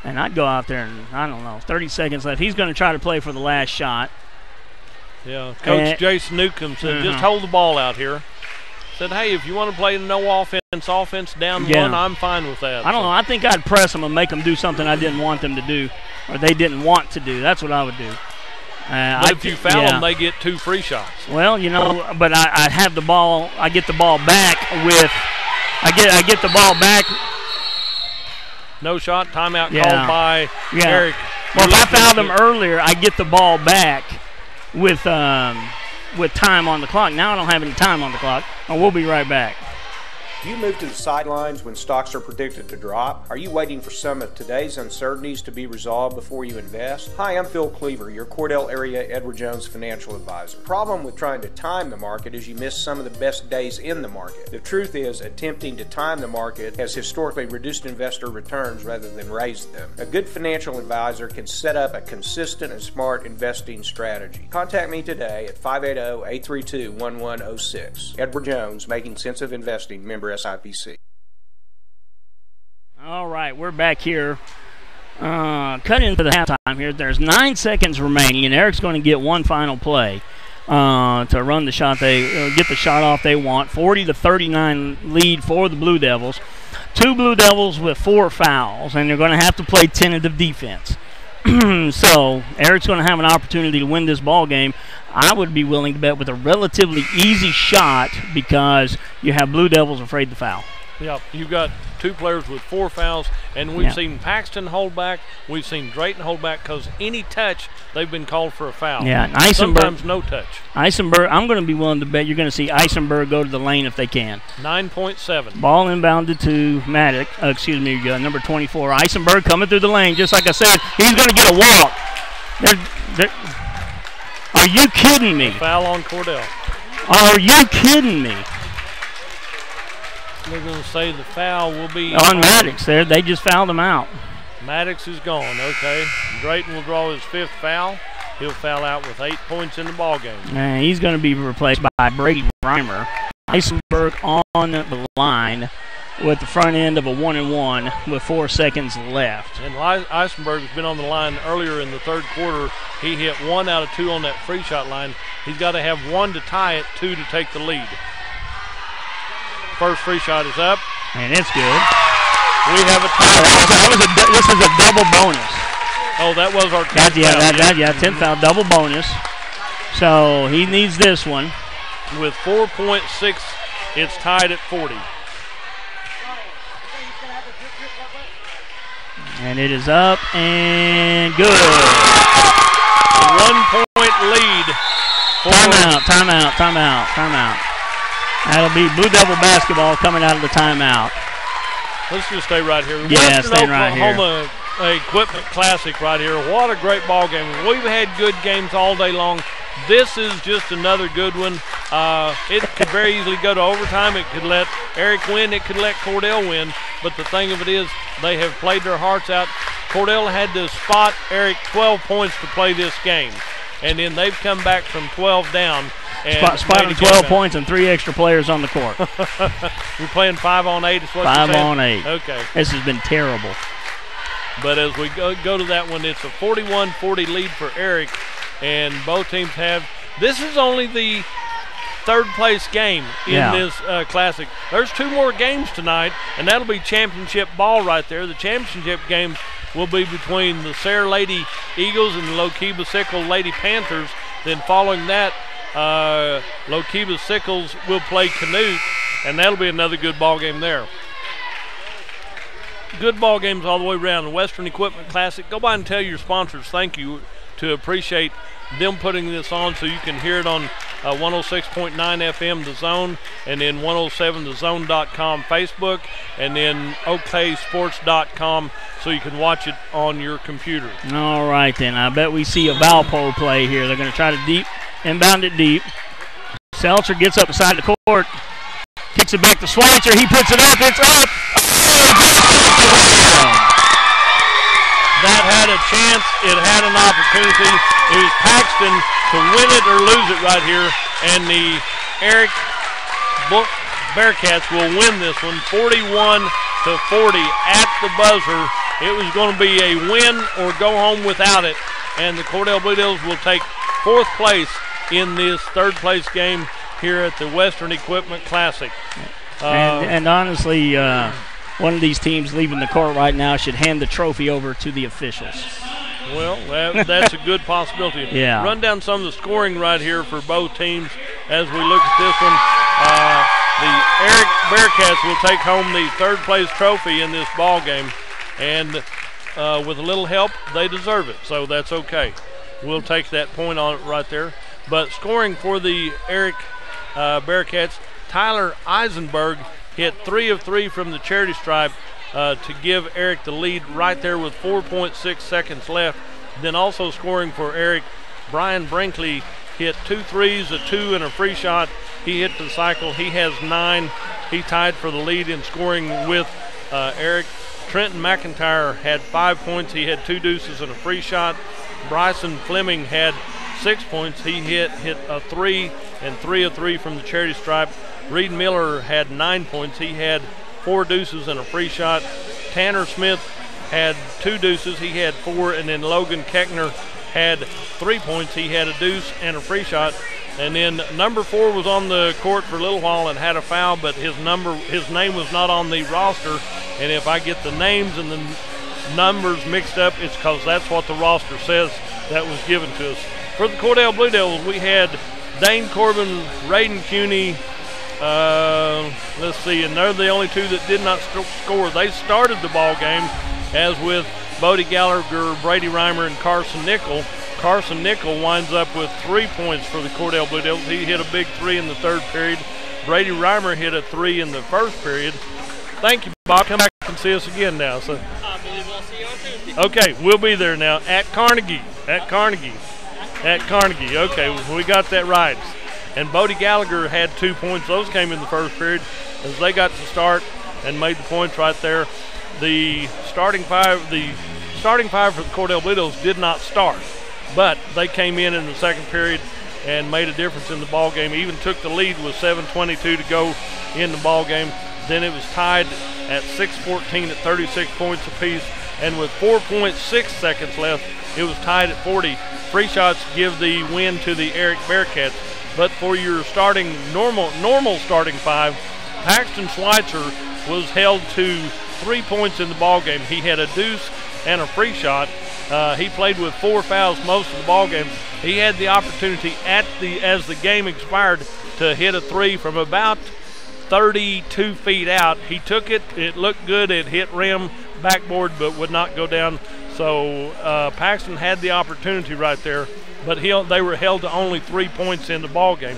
And I'd go out there and, 30 seconds left. He's going to try to play for the last shot. Yeah, Coach Jason Newcomb said, just hold the ball out here. Said, hey, if you want to play no offense down one, I'm fine with that. I don't know. I think I'd press them and make them do something I didn't want them to do, or they didn't want to do. That's what I would do. But if you foul them, they get 2 free shots. Well, but I have the ball. I get the ball back with. I get the ball back. No shot. Timeout called by Erick. Well, if I fouled them earlier, I get the ball back with time on the clock. Now I don't have any time on the clock. And we'll be right back. Do you move to the sidelines when stocks are predicted to drop? Are you waiting for some of today's uncertainties to be resolved before you invest? Hi, I'm Phil Cleaver, your Cordell area Edward Jones financial advisor. The problem with trying to time the market is you miss some of the best days in the market. The truth is, attempting to time the market has historically reduced investor returns rather than raised them. A good financial advisor can set up a consistent and smart investing strategy. Contact me today at 580-832-1106. Edward Jones, Making Sense of Investing, member SIPC. All right, we're back here. Cut into the halftime here. There's 9 seconds remaining, and Erick's going to get one final play to run the shot. They get the shot off they want. 40-39 lead for the Blue Devils. 2 Blue Devils with 4 fouls, and they're going to have to play tentative defense. So Erick's going to have an opportunity to win this ball game. I would be willing to bet with a relatively easy shot because you have Blue Devils afraid to foul. Yep, you've got 2 players with 4 fouls, and we've seen Paxton hold back. We've seen Drayton hold back because any touch, they've been called for a foul. Yeah, and Eisenberg, sometimes no touch. Eisenberg, I'm going to be willing to bet you're going to see Eisenberg go to the lane if they can. 9.7. Ball inbounded to Maddox, number 24. Eisenberg coming through the lane, just like I said. He's going to get a walk. Are you kidding me? A foul on Cordell. Are you kidding me? They're going to say the foul will be on Maddox there. They just fouled him out. Maddox is gone. Okay. Drayton will draw his 5th foul. He'll foul out with 8 points in the ball game. And he's going to be replaced by Brady Reimer. Eisenberg on the line with the front end of a 1-and-1 with 4 seconds left. And Eisenberg has been on the line earlier in the third quarter. He hit 1 out of 2 on that free shot line. He's got to have 1 to tie it, 2 to take the lead. First free shot is up. And it's good. We have a tie. This is a double bonus. Oh, that was our 10th foul. 10th foul, double bonus. So he needs this one. With 4.6, it's tied at 40. And it is up and good. 1 point lead. Timeout. That'll be Blue Devil basketball coming out of the timeout. Let's just stay right here. Yeah, stay right here. Oklahoma Equipment Classic right here. What a great ball game. We've had good games all day long. This is just another good one. It could very easily go to overtime. It could let Erick win. It could let Cordell win. But the thing of it is, they have played their hearts out. Cordell had to spot Erick 12 points to play this game. And then they've come back from 12 down. Spotted 12 points and 3 extra players on the court. You're playing 5-on-8 is what 5 you're saying? 5 on 8. Okay. This has been terrible. But as we go to that one, it's a 41-40 lead for Erick, and both teams have. This is only the 3rd place game in this Classic. There's 2 more games tonight, and that'll be championship ball right there. The championship games will be between the Sayre Lady Eagles and the Lokiba Sickle Lady Panthers. Then following that, Lokiba Sickles will play Canute, and that'll be another good ball game there. Good ball games all the way around. The Western Equipment Classic. Go by and tell your sponsors thank you to appreciate them putting this on so you can hear it on 106.9 FM The Zone, and then 107thezone.com Facebook, and then oksports.com so you can watch it on your computer. All right, then. I bet we see a Valpo play here. They're going to try to inbound it deep. Seltzer gets up beside the court. Kicks it back to Schweitzer. He puts it up. It's up. That had a chance. It had an opportunity. It was Paxton to win it or lose it right here. And the Erick Bearcats will win this one 41-40 at the buzzer. It was going to be a win or go home without it. And the Cordell Blue Devils will take 4th place in this 3rd place game here at the Western Equipment Classic. And honestly, one of these teams leaving the court right now should hand the trophy over to the officials. Well, that's a good possibility. Yeah. Run down some of the scoring right here for both teams as we look at this one. The Erick Bearcats will take home the 3rd place trophy in this ball game, and with a little help, they deserve it, so that's okay. We'll take that point on it right there. But scoring for the Erick Bearcats, Tyler Eisenberg hit 3 of 3 from the charity stripe to give Erick the lead right there with 4.6 seconds left. Then also scoring for Erick, Brian Brinkley hit 2 threes, a 2 and a free shot. He hit the cycle. He has 9. He tied for the lead in scoring with Erick. Trenton McIntyre had 5 points. He had 2 deuces and a free shot. Bryson Fleming had 6 points. He hit a 3 and 3 of 3 from the charity stripe. Reed Miller had 9 points. He had 4 deuces and a free shot. Tanner Smith had 2 deuces. He had 4. And then Logan Keckner had 3 points. He had a deuce and a free shot. And then number 4 was on the court for a little while and had a foul, but his name was not on the roster. And if I get the names and the numbers mixed up, it's because that's what the roster says that was given to us. For the Cordell Blue Devils, we had Dane Corbin, Raiden Cuney, let's see, and they're the only 2 that did not score. They started the ball game, as with Bodie Gallagher, Brady Reimer, and Carson Nickel. Carson Nickel winds up with 3 points for the Cordell Blue Devils. He hit a big 3 in the third period. Brady Reimer hit a 3 in the first period. Thank you, Bob. Come back and see us again now. So, I believe I'll see you on Tuesday. okay, we'll be there now at Carnegie. Okay, we got that right. And Bodie Gallagher had 2 points. Those came in the first period as they got to start and made the points right there. The starting five for the Cordell Blue Devils did not start, but they came in the second period and made a difference in the ball game. Even took the lead with 7:22 to go in the ball game. Then it was tied at 6:14 at 36 points apiece, and with 4.6 seconds left, it was tied at 40. Free shots give the win to the Erick Bearcats. But for your starting normal starting 5, Paxton Schweitzer was held to 3 points in the ball game. He had a deuce and a free shot. He played with 4 fouls most of the ball game. He had the opportunity as the game expired to hit a 3 from about 32 feet out. He took it. It looked good. It hit rim, backboard, but would not go down. So Paxton had the opportunity right there, but they were held to only 3 points in the ball game.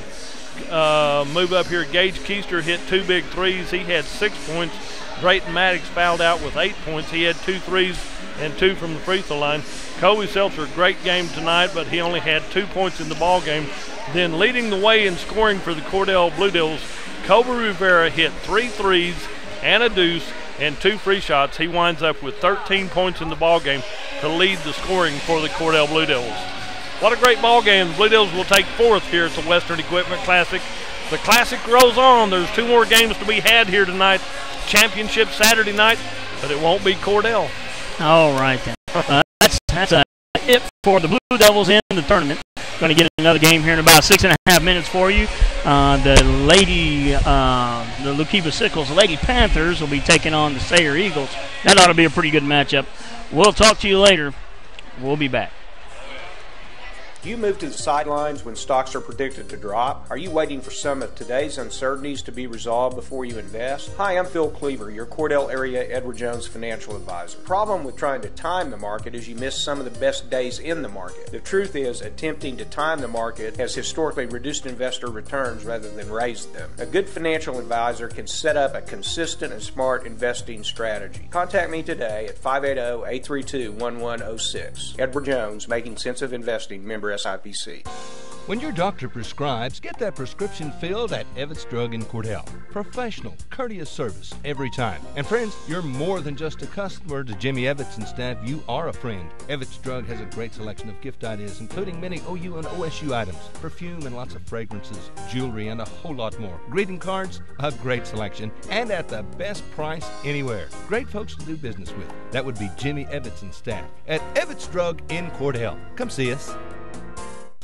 Move up here. Gage Keister hit 2 big threes. He had 6 points. Drayton Maddox fouled out with 8 points. He had 2 threes and 2 from the free throw line. Colby Seltzer, great game tonight, but he only had 2 points in the ball game. Then leading the way in scoring for the Cordell Blue Devils, Kobe Rivera hit 3 threes and a deuce and 2 free shots. He winds up with 13 points in the ball game to lead the scoring for the Cordell Blue Devils. What a great ball game. The Blue Devils will take 4th here at the Western Equipment Classic. The Classic rolls on. There's 2 more games to be had here tonight. Championship Saturday night, but it won't be Cordell. All right, then. That's it for the Blue Devils in the tournament. Going to get another game here in about 6.5 minutes for you. The Lukiva Sickles Lady Panthers will be taking on the Sayre Eagles. That ought to be a pretty good matchup. We'll talk to you later. We'll be back. Do you move to the sidelines when stocks are predicted to drop? Are you waiting for some of today's uncertainties to be resolved before you invest? Hi, I'm Phil Cleaver, your Cordell area Edward Jones financial advisor. The problem with trying to time the market is you miss some of the best days in the market. The truth is, attempting to time the market has historically reduced investor returns rather than raised them. A good financial advisor can set up a consistent and smart investing strategy. Contact me today at 580-832-1106. Edward Jones, Making Sense of Investing, member SIPC. When your doctor prescribes, get that prescription filled at Evetts Drug in Cordell. Professional, courteous service every time. And friends, you're more than just a customer to Jimmy Evetts and staff. You are a friend. Evetts Drug has a great selection of gift ideas, including many OU and OSU items, perfume and lots of fragrances, jewelry, and a whole lot more. Greeting cards, a great selection, and at the best price anywhere. Great folks to do business with. That would be Jimmy Evetts and staff at Evetts Drug in Cordell. Come see us.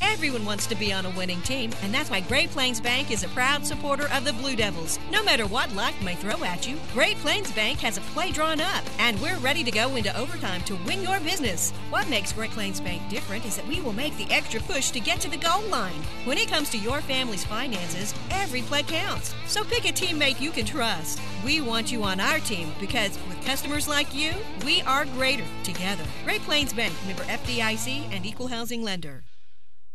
Everyone wants to be on a winning team, and that's why Great Plains Bank is a proud supporter of the Blue Devils. No matter what luck may throw at you, Great Plains Bank has a play drawn up, and we're ready to go into overtime to win your business. What makes Great Plains Bank different is that we will make the extra push to get to the goal line. When it comes to your family's finances, every play counts. So pick a teammate you can trust. We want you on our team because with customers like you, we are greater together. Great Plains Bank, member FDIC and equal housing lender.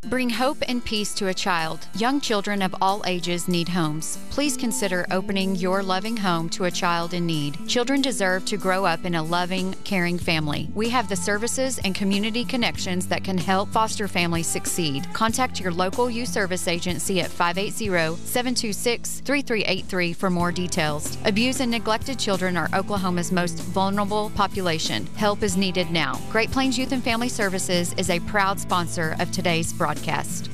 Bring hope and peace to a child. Young children of all ages need homes. Please consider opening your loving home to a child in need. Children deserve to grow up in a loving, caring family. We have the services and community connections that can help foster families succeed. Contact your local youth service agency at 580-726-3383 for more details. Abused and neglected children are Oklahoma's most vulnerable population. Help is needed now. Great Plains Youth and Family Services is a proud sponsor of today's broadcast.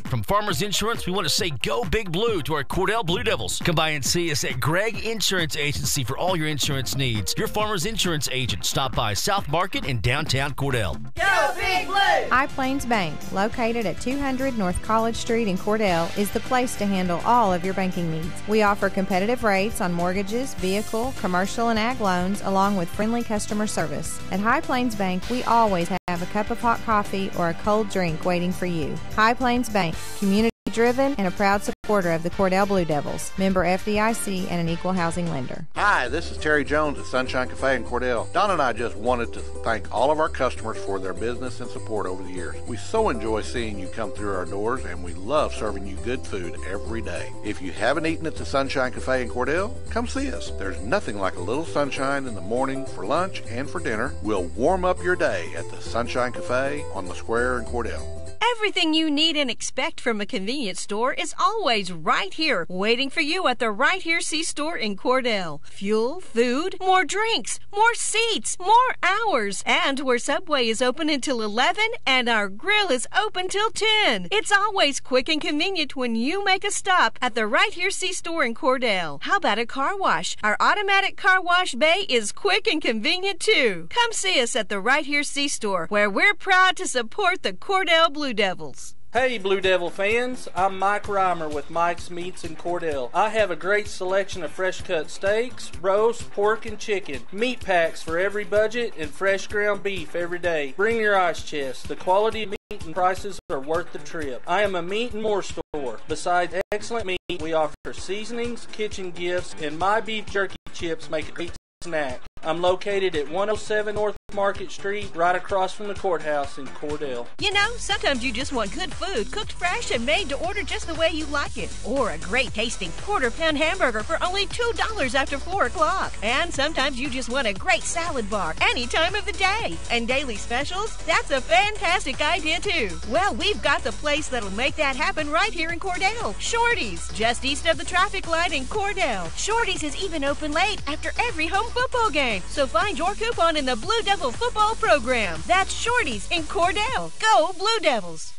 From Farmers Insurance, we want to say go Big Blue to our Cordell Blue Devils. Come by and see us at Gregg Insurance Agency for all your insurance needs. Your Farmers Insurance agent. Stop by South Market in downtown Cordell. Go Big Blue! High Plains Bank, located at 200 North College Street in Cordell, is the place to handle all of your banking needs. We offer competitive rates on mortgages, vehicle, commercial, and ag loans, along with friendly customer service. At High Plains Bank, we always have a cup of hot coffee or a cold drink waiting for you. High Plains Bank, community-driven and a proud supporter of the Cordell Blue Devils, member FDIC and an equal housing lender. Hi, this is Terry Jones at Sunshine Cafe in Cordell. Don and I just wanted to thank all of our customers for their business and support over the years. We so enjoy seeing you come through our doors, and we love serving you good food every day. If you haven't eaten at the Sunshine Cafe in Cordell, come see us. There's nothing like a little sunshine in the morning for lunch and for dinner. We'll warm up your day at the Sunshine Cafe on the square in Cordell. Everything you need and expect from a convenience store is always right here, waiting for you at the Right Here C-Store in Cordell. Fuel, food, more drinks, more seats, more hours, and where Subway is open until 11 and our grill is open till 10. It's always quick and convenient when you make a stop at the Right Here C-Store in Cordell. How about a car wash? Our automatic car wash bay is quick and convenient too. Come see us at the Right Here C-Store, where we're proud to support the Cordell Blue Devils. Hey Blue Devil fans, I'm Mike Reimer with Mike's Meats in Cordell. I have a great selection of fresh cut steaks, roast, pork, and chicken, meat packs for every budget, and fresh ground beef every day. Bring your ice chest. The quality meat and prices are worth the trip. I am a meat and more store. Besides excellent meat, we offer seasonings, kitchen gifts, and my beef jerky chips make a great snack. I'm located at 107 North Market Street, right across from the courthouse in Cordell. You know, sometimes you just want good food, cooked fresh and made to order just the way you like it. Or a great tasting quarter-pound hamburger for only $2 after 4 o'clock. And sometimes you just want a great salad bar any time of the day. And daily specials? That's a fantastic idea too. Well, we've got the place that'll make that happen right here in Cordell. Shorty's, just east of the traffic light in Cordell. Shorty's is even open late after every home football game. So find your coupon in the Blue Devil football program. That's Shorty's in Cordell. Go Blue Devils!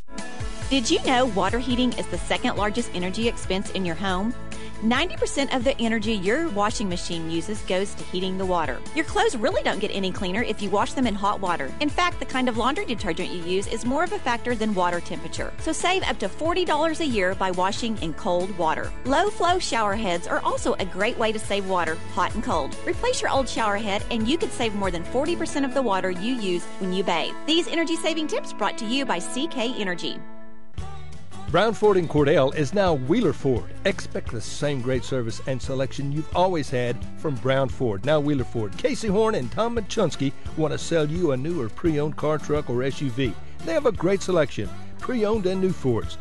Did you know water heating is the second largest energy expense in your home? 90% of the energy your washing machine uses goes to heating the water. Your clothes really don't get any cleaner if you wash them in hot water. In fact, the kind of laundry detergent you use is more of a factor than water temperature. So save up to $40 a year by washing in cold water. Low flow shower heads are also a great way to save water, hot and cold. Replace your old shower head and you could save more than 40% of the water you use when you bathe. These energy saving tips brought to you by CK Energy. Brown Ford in Cordell is now Wheeler Ford. Expect the same great service and selection you've always had from Brown Ford, now Wheeler Ford. Casey Horn and Tom Machunsky want to sell you a new or pre-owned car, truck, or SUV. They have a great selection, pre-owned and new Fords.